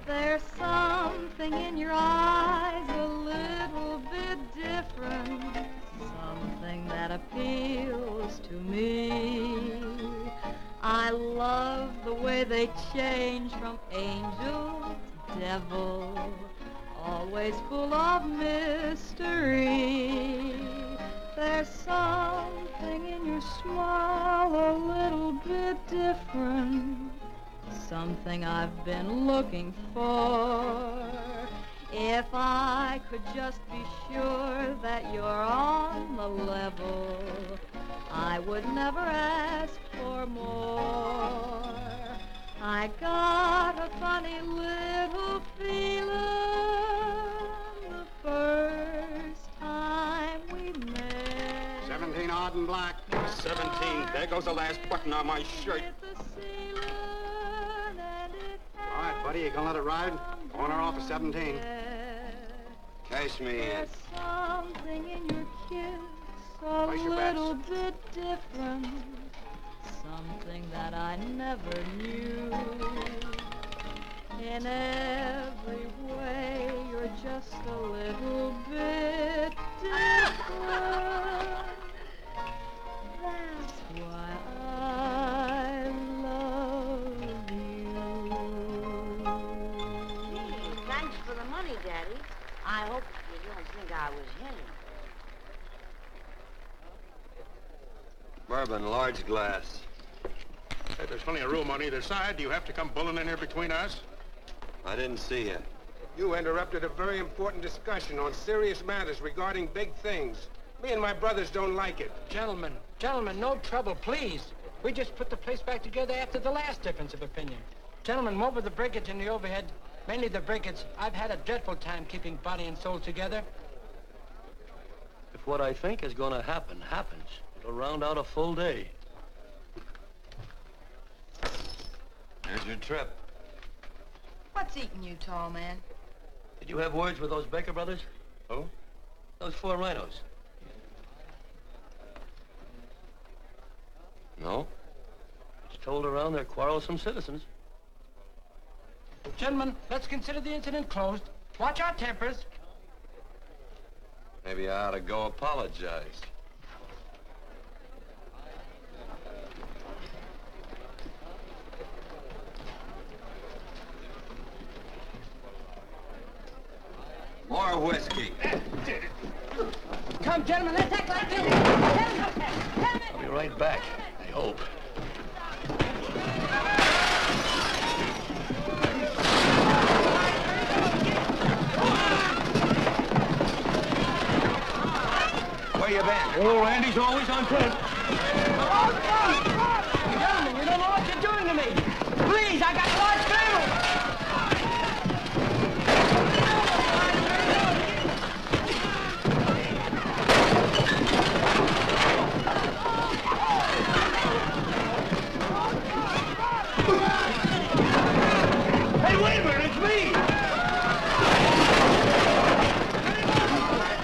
There's something in your eyes a little bit different, something that appeals to me. I love the way they change from angel to devil, always full of mystery. There's something in your smile a little bit different, something I've been looking for. If I could just be sure that you're on the level, I would never ask for more. I got a funny little feeling the first time we met. 17 odd and black. 17. There goes the last button on my shirt. All right, buddy, you gonna let it ride? On or off of 17. Cash me in. There's something in your kiss a little bit different, something that I never knew. In every way, you're just a little bit different. That's why I love you. Thanks for the money, Daddy. I hope you don't think I was him. Bourbon, large glass. Hey, there's plenty of room on either side. Do you have to come bulling in here between us? I didn't see you. You interrupted a very important discussion on serious matters regarding big things. Me and my brothers don't like it. Gentlemen, no trouble, please. We just put the place back together after the last difference of opinion. Gentlemen, what with the breakage and the overhead, mainly the breakage, I've had a dreadful time keeping body and soul together. If what I think is going to happen happens, it'll round out a full day. Here's your trip. What's eating you, tall man? Did you have words with those Baker brothers? Who? Those 4 rhinos. No? It's told around they're quarrelsome citizens. Gentlemen, let's consider the incident closed. Watch our tempers. Maybe I ought to go apologize. More whiskey. Come, gentlemen, let's act like this. I'll be right back, I hope. Where you been? Oh, Randy's always on point. Gentlemen, you don't know what you're doing to me. Please, I got a large family. Hey, wait a minute, it's me!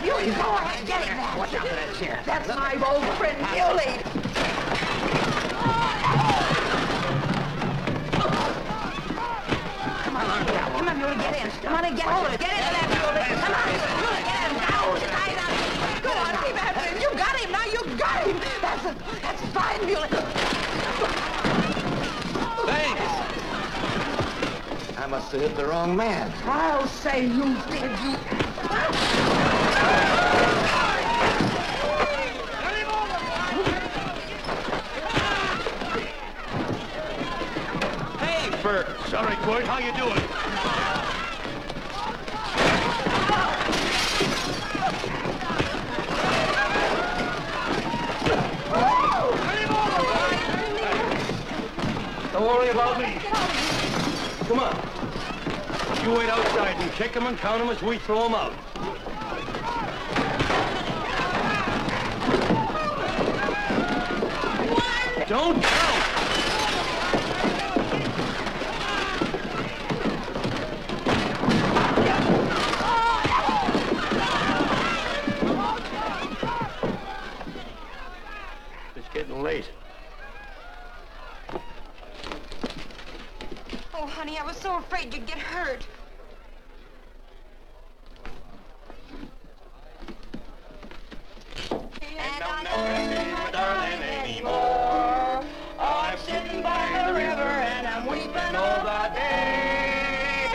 Muley, go ahead, get him. Watch out for that chair. That's my old friend, Muley. Come on, Muley, get in. Come on and get hold of it. Get into that, Muley. Come on, Muley, get in. Now, tie it up. Go on, keep after him. You got him, now you got him. That's fine, Muley. Thanks. I must have hit the wrong man. I'll say you did, you. Hey, Bert. Sorry, Court. How you doing? Don't worry about me. Come on. You wait outside and kick them and count them as we throw them out. Don't count! It's getting late. Oh, honey, I was so afraid you'd get hurt. And I'll never see my darling anymore. I'm sitting by the river and I'm weeping all the day.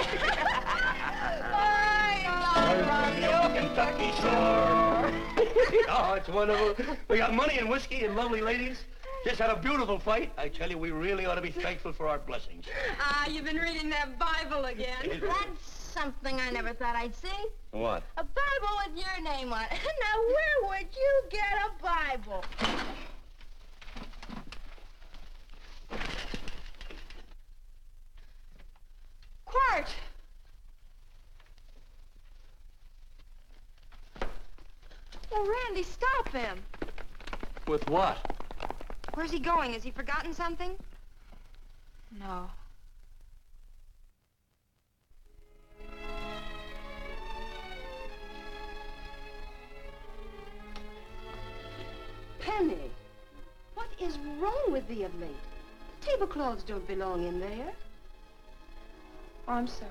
From the old Kentucky shore. Oh, it's wonderful. We got money and whiskey and lovely ladies. Just had a beautiful fight. I tell you, we really ought to be thankful for our blessings. Ah, you've been reading that Bible again. That's something I never thought I'd see. What? A Bible with your name on it. Now, where would you get a Bible? Quart! Oh, Randy, stop him. With what? Where's he going? Has he forgotten something? No. Penny, what is wrong with thee of late? Tablecloths don't belong in there. Oh, I'm sorry.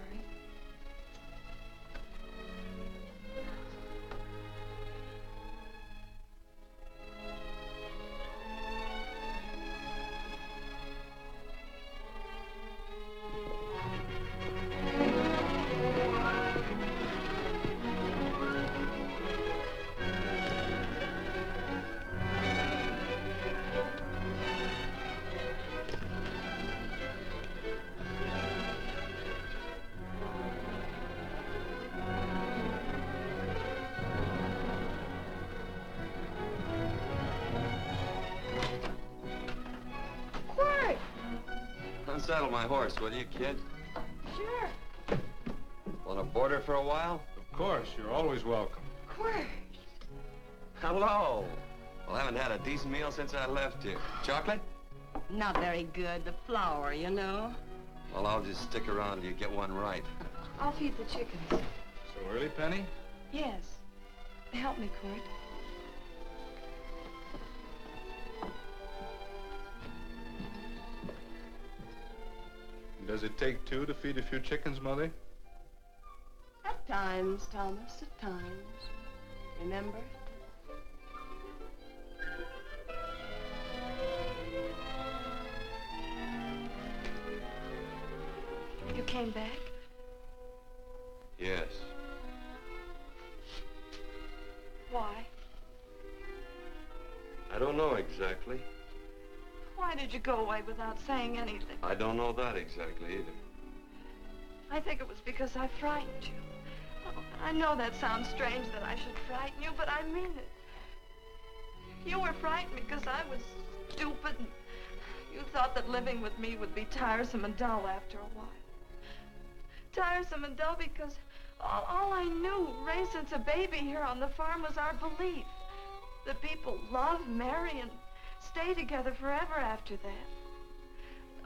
Unsaddle my horse, will you, kid? Sure. Want to board her for a while? Of course, you're always welcome. Quart. Hello. Well, I haven't had a decent meal since I left here. Chocolate? Not very good. The flour, you know. Well, I'll just stick around till you get one right. I'll feed the chickens. So early, Penny? Yes. Help me, Quart. Does it take two to feed a few chickens, Mother? At times, Thomas, at times. Remember? You came back? Yes. Why? I don't know exactly. Why did you go away without saying anything? I don't know that exactly either. I think it was because I frightened you. Oh, I know that sounds strange that I should frighten you, but I mean it. You were frightened because I was stupid, and you thought that living with me would be tiresome and dull after a while. Tiresome and dull because all I knew, raised since a baby here on the farm, was our belief that people love, marry, and stay together forever after that.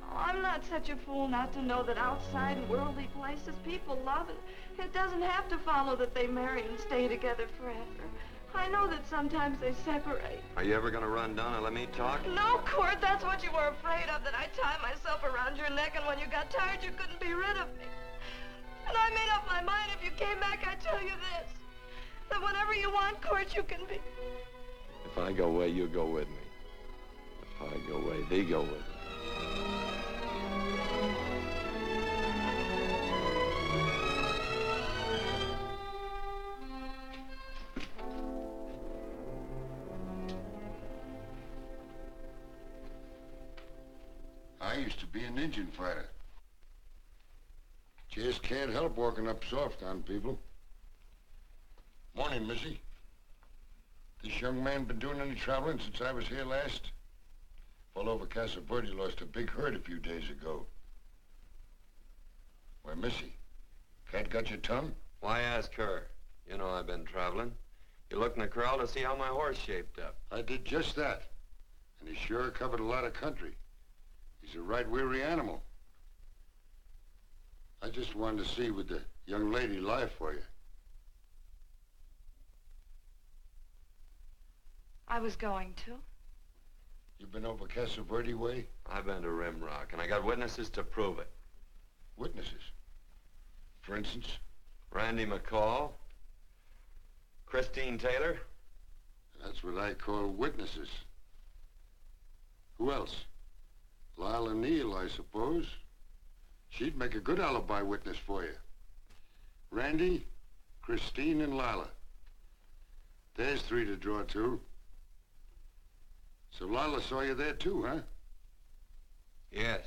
Oh, I'm not such a fool not to know that outside in worldly places people love, and it doesn't have to follow that they marry and stay together forever. I know that sometimes they separate. Are you ever gonna run down and let me talk? No, Court, that's what you were afraid of, that I'd tie myself around your neck, and when you got tired, you couldn't be rid of me. And I made up my mind, if you came back, I'd tell you this, that whenever you want, Court, you can be. If I go away, you go with me. If I go away, they go with me. I used to be an Indian fighter. Just can't help walking up soft on people. Morning, Missy. This young man been doing any traveling since I was here last? Fellow over Casa Verde lost a big herd a few days ago. Why, Missy, cat got your tongue? Why ask her? You know I've been traveling. You looked in the corral to see how my horse shaped up. I did just that. And he sure covered a lot of country. He's a right weary animal. I just wanted to see would the young lady lie for you. I was going to. You been over Casa Verde way? I've been to Rimrock, and I got witnesses to prove it. Witnesses? For instance? Randy McCall, Christine Taylor. That's what I call witnesses. Who else? Lila Neal, I suppose. She'd make a good alibi witness for you. Randy, Christine, and Lila. There's three to draw to. So Lila saw you there too, huh? Yes.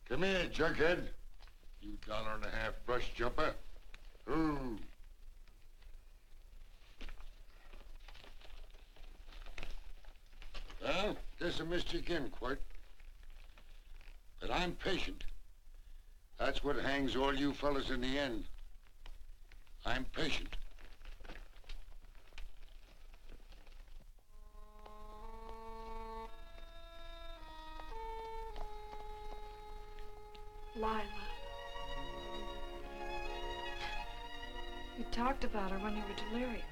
Come here, junkhead. You $1.50 brush jumper. Ooh. Well, guess I missed you again, Quirt. But I'm patient. That's what hangs all you fellas in the end. I'm patient. Lila. You talked about her when you were delirious.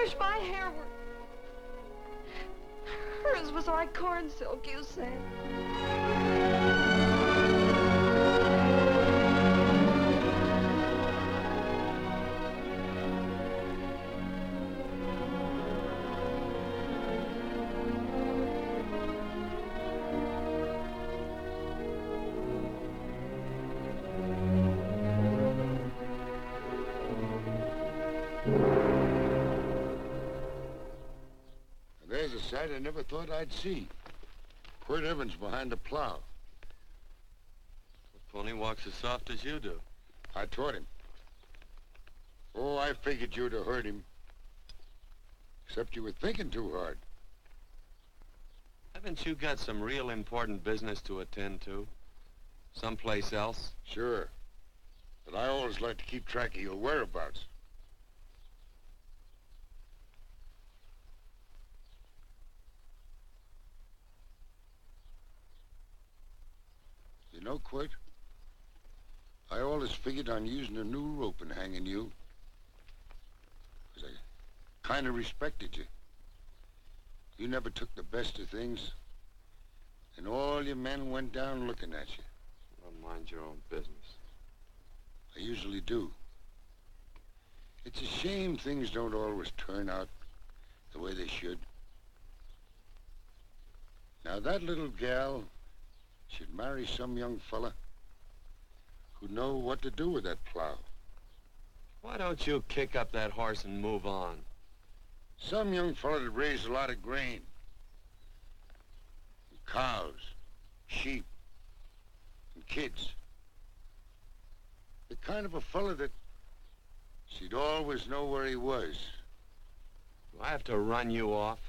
wish my hair were... Hers was like corn silk, you said. There's a sight I never thought I'd see. Quirt Evans behind the plow. The pony walks as soft as you do. I taught him. Oh, I figured you'd have hurt him. Except you were thinking too hard. Haven't you got some real important business to attend to? Someplace else? Sure. But I always like to keep track of your whereabouts. You know, Quirt, I always figured on using a new rope and hanging you. Because I kind of respected you. You never took the best of things. And all your men went down looking at you. Well, mind your own business. I usually do. It's a shame things don't always turn out the way they should. Now, that little gal should marry some young fella who'd know what to do with that plow. Why don't you kick up that horse and move on? Some young fella that raised a lot of grain. And cows, sheep, and kids. The kind of a fella that she'd always know where he was. Do I have to run you off?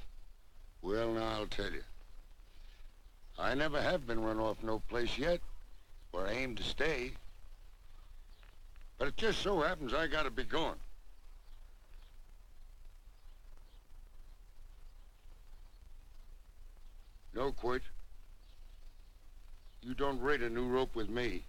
Well, now, I'll tell you. I never have been run off no place yet, where I aim to stay. But it just so happens I gotta be going. No, Quirt. You don't rate a new rope with me.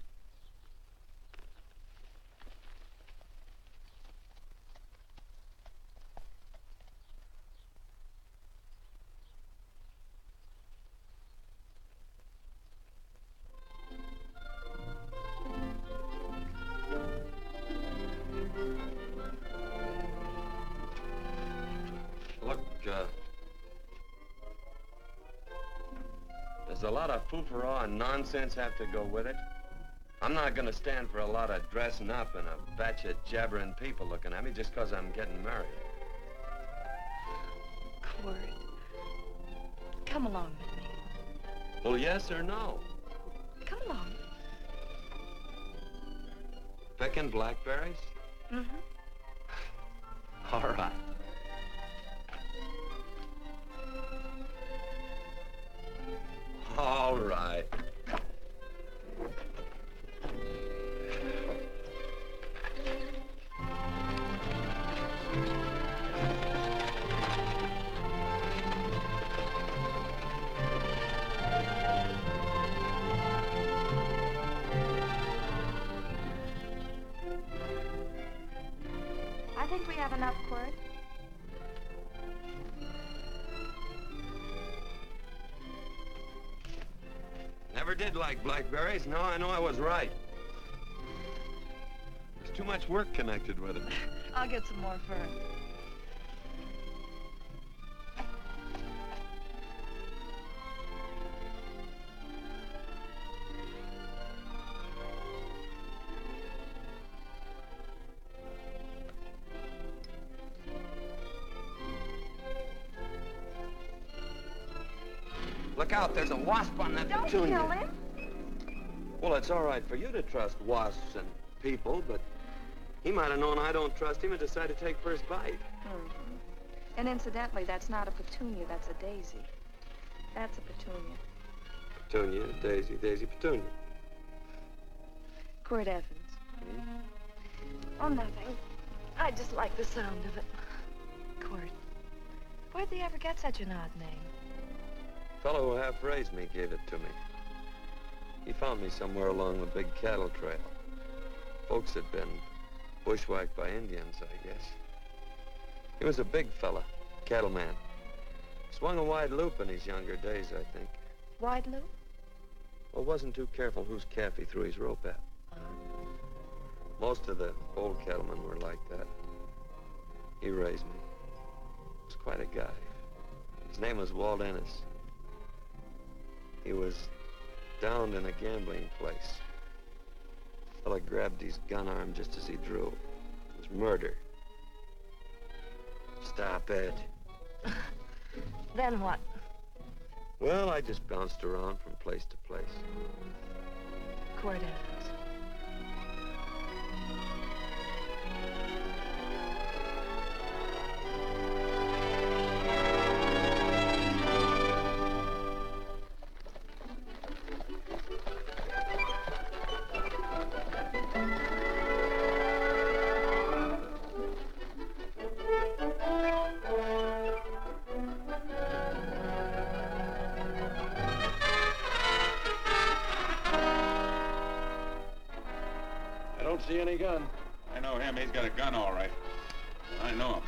Does a lot of foo-for-all and nonsense have to go with it? I'm not gonna stand for a lot of dressing up and a batch of jabbering people looking at me just 'cause I'm getting married. Quirt, come along with me. Well, yes or no? Come along. Picking blackberries? Mm-hmm. All right. All right. I think we have enough, Quirt. Never did like blackberries. Now I know I was right. There's too much work connected with it. I'll get some more fern. Look out, there's a wasp on that Don't petunia. kill him. Well, it's all right for you to trust wasps and people, but he might have known I don't trust him and decided to take first bite. Mm-hmm. And incidentally, that's not a petunia, that's a daisy. That's a petunia. Petunia, daisy, daisy, petunia. Quirt Evans. Hmm? Oh, nothing. I just like the sound of it. Quirt. Where'd they ever get such an odd name? Fellow who half-raised me gave it to me. He found me somewhere along the big cattle trail. Folks had been bushwhacked by Indians, I guess. He was a big fella, cattleman. Swung a wide loop in his younger days, I think. Wide loop? Well, wasn't too careful whose calf he threw his rope at. Most of the old cattlemen were like that. He raised me. He was quite a guy. His name was Walt Ennis. He was downed in a gambling place. The fella grabbed his gun arm just as he drew. It was murder. Stop it. Then what? Well, I just bounced around from place to place. Court evidence. See any gun? I know him. He's got a gun, all right. I know him.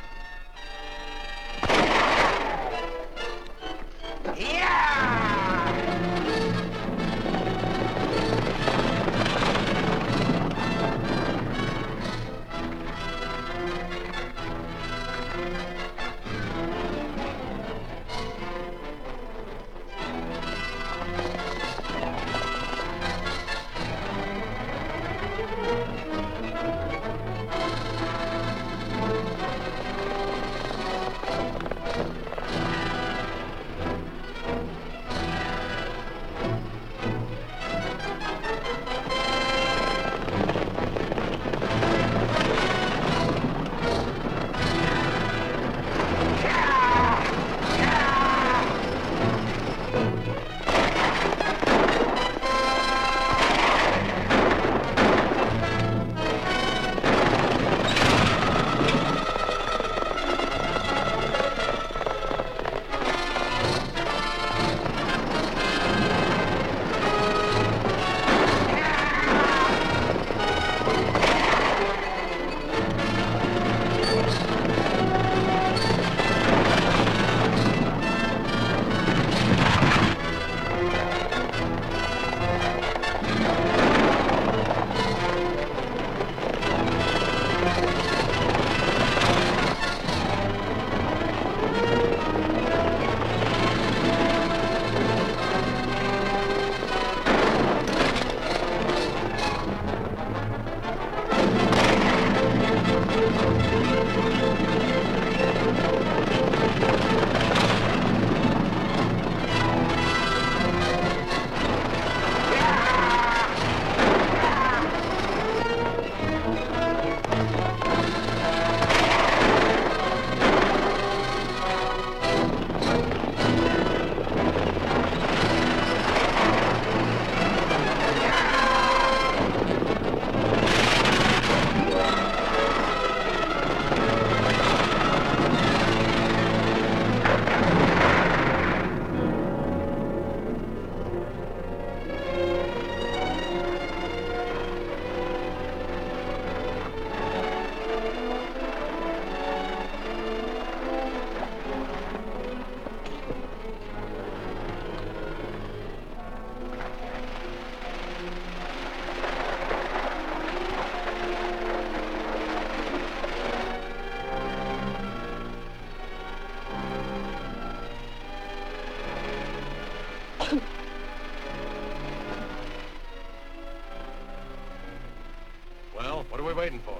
Well, what are we waiting for?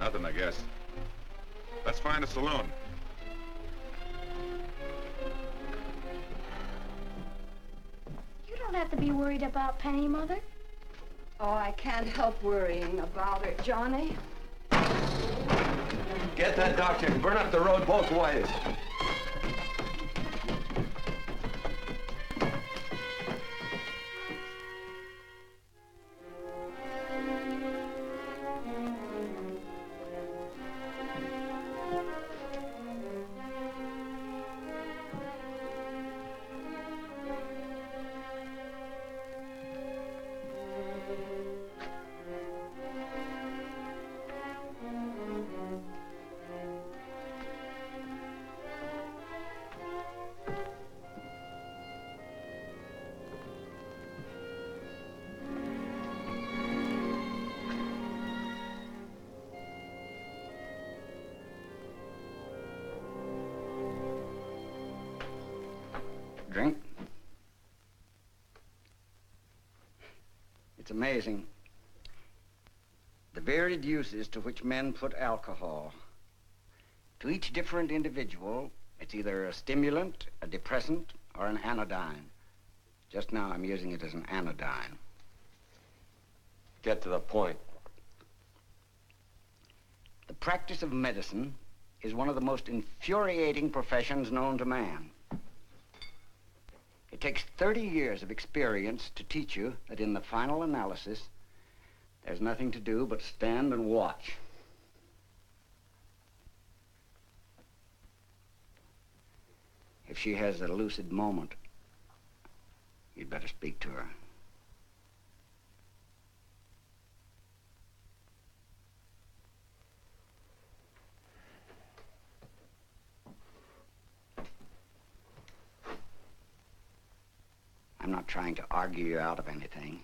Nothing, I guess. Let's find a saloon. You don't have to be worried about Penny, Mother. Oh, I can't help worrying about her, Johnny. Get that doctor and burn up the road both ways. It's amazing. The varied uses to which men put alcohol. To each different individual, it's either a stimulant, a depressant, or an anodyne. Just now, I'm using it as an anodyne. Get to the point. The practice of medicine is one of the most infuriating professions known to man. It takes 30 years of experience to teach you that in the final analysis, there's nothing to do but stand and watch. If she has a lucid moment, you'd better speak to her. I'm not trying to argue you out of anything,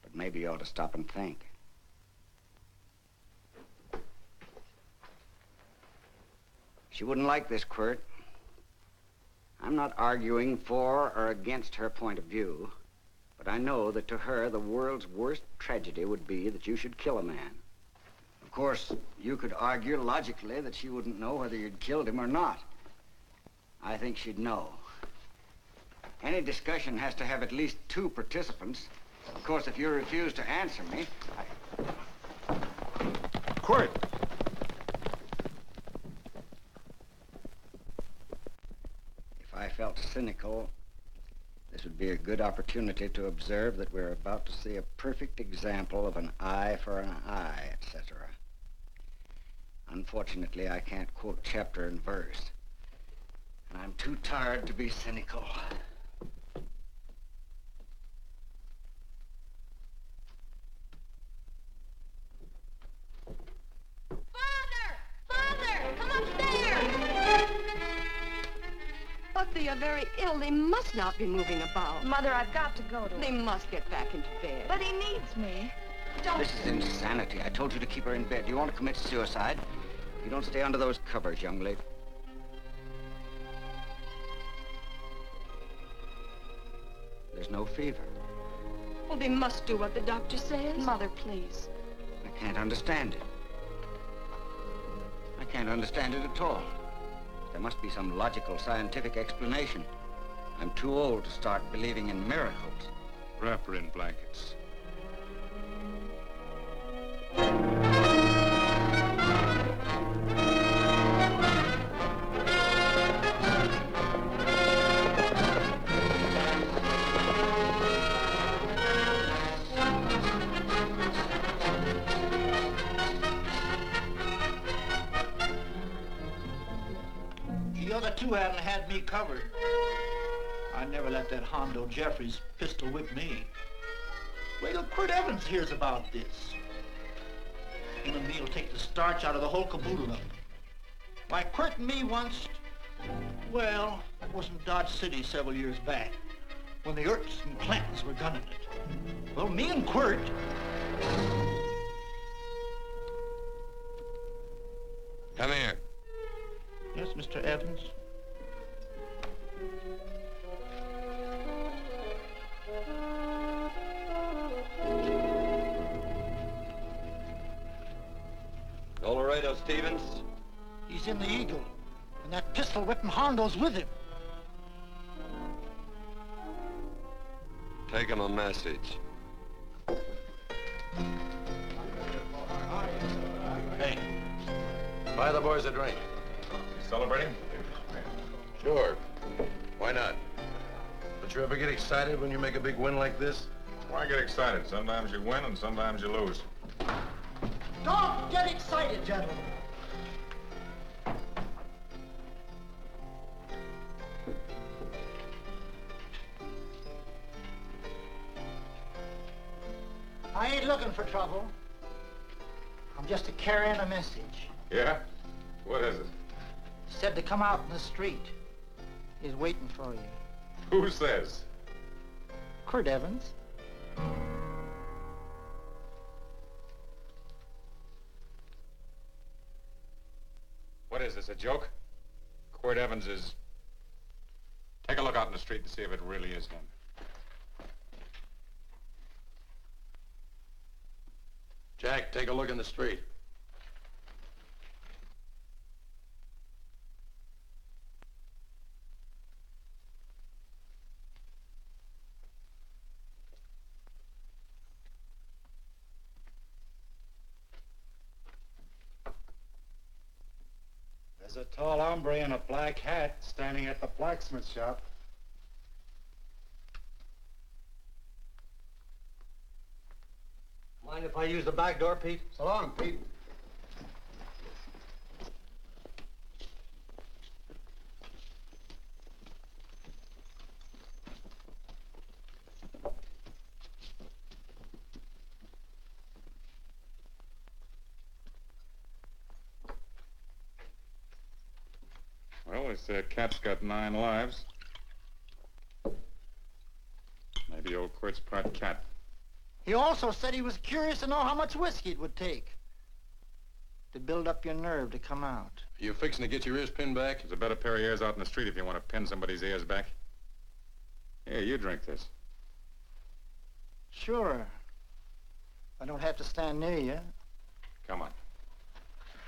but maybe you ought to stop and think. She wouldn't like this, Quirt. I'm not arguing for or against her point of view, but I know that to her, the world's worst tragedy would be that you should kill a man. Of course, you could argue logically that she wouldn't know whether you'd killed him or not. I think she'd know. Any discussion has to have at least 2 participants. Of course, if you refuse to answer me, Quirt! If I felt cynical, this would be a good opportunity to observe that we're about to see a perfect example of an eye for an eye, etc. Unfortunately, I can't quote chapter and verse, and I'm too tired to be cynical. But they are very ill. They must not be moving about. Mother, I've got to go to They must get back into bed. But he needs me. Don't... This is insanity. I told you to keep her in bed. Do you want to commit suicide? You don't stay under those covers, young lady. There's no fever. Well, they must do what the doctor says. Mother, please. I can't understand it. I can't understand it at all. There must be some logical, scientific explanation. I'm too old to start believing in miracles. Wrap her in blankets. The other 2 hadn't had me covered. I never let that Hondo Jeffries pistol whip me. Wait till Quirt Evans hears about this. Him and me'll take the starch out of the whole caboodle of it. Why, Quirt and me once, well, that was in Dodge City several years back, when the Erts and Clantons were gunning it. Well, me and Quirt... Come here. Yes, Mr. Evans? Colorado Stevens? He's in the Eagle, and that pistol-whipping Hondo's with him. Take him a message. Hey, buy the boys a drink. Celebrating? Sure. Why not? Don't you ever get excited when you make a big win like this? Why get excited? Sometimes you win and sometimes you lose. Don't get excited, gentlemen. I ain't looking for trouble. I'm just carrying a message. Yeah? What is it? Said to come out in the street. He's waiting for you. Who says? Quirt Evans. What is this, a joke? Quirt Evans is... Take a look out in the street and see if it really is him. Jack, take a look in the street. There's a tall hombre in a black hat standing at the blacksmith shop. Mind if I use the back door, Pete? So long, Pete. Well, they say a cat's got 9 lives. Maybe old Quirt's part cat. He also said he was curious to know how much whiskey it would take to build up your nerve to come out. Are you fixing to get your ears pinned back? There's a better pair of ears out in the street if you want to pin somebody's ears back. Here, you drink this. Sure. I don't have to stand near you. Come on.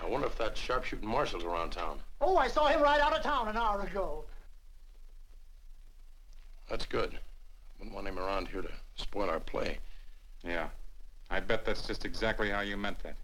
I wonder if that sharpshooting marshal's around town. Oh, I saw him ride out of town an hour ago. That's good. Wouldn't want him around here to spoil our play. Yeah. I bet that's just exactly how you meant that.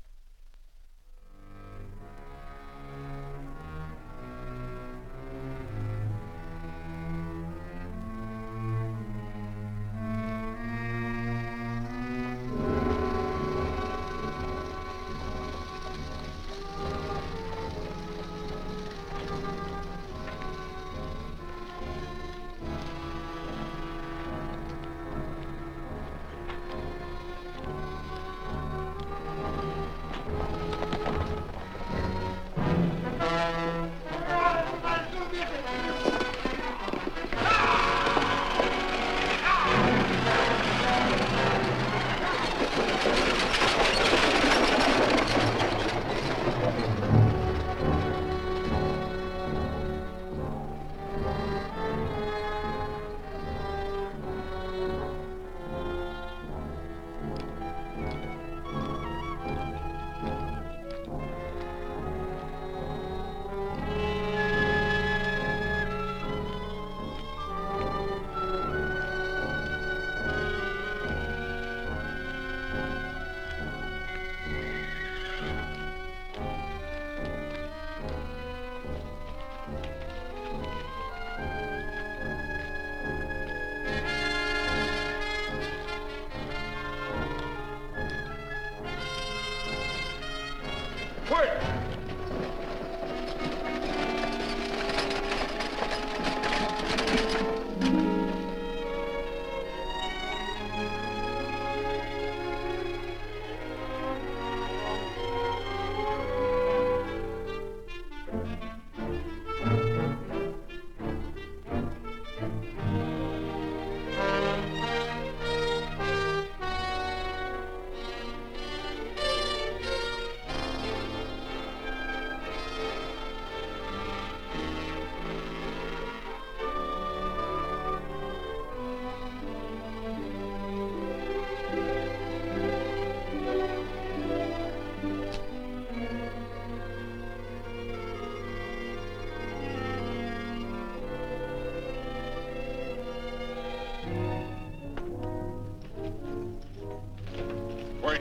Wait.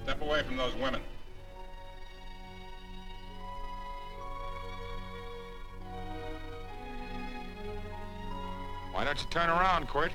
Step away from those women. Why don't you turn around, Quirt?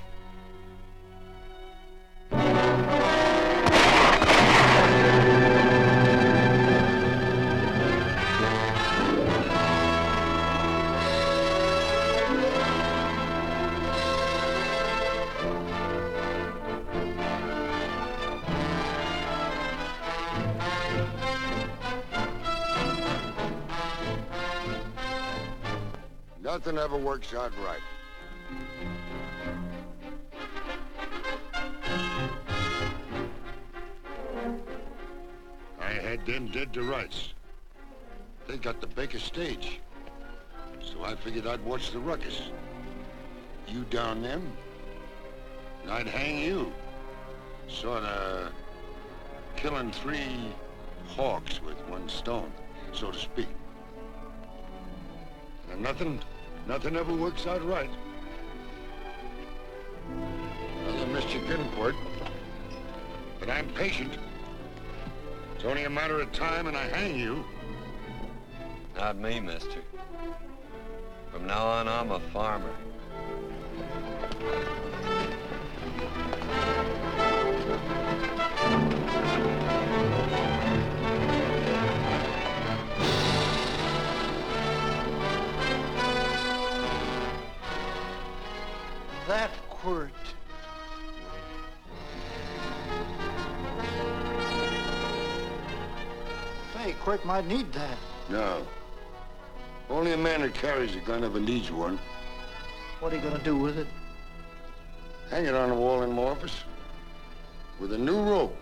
Nothing ever works out right. I had them dead to rights. They got the Baker stage. So I figured I'd watch the ruckus. You down them, and I'd hang you. Sorta killing 3 hawks with 1 stone, so to speak. And nothing ever works out right. Well, I missed you getting for it. But I'm patient. It's only a matter of time and I hang you. Not me, mister. From now on, I'm a farmer. That quirt. Say, Quirt might need that. No. Only a man who carries a gun ever needs one. What are you gonna do with it? Hang it on the wall in my office with a new rope.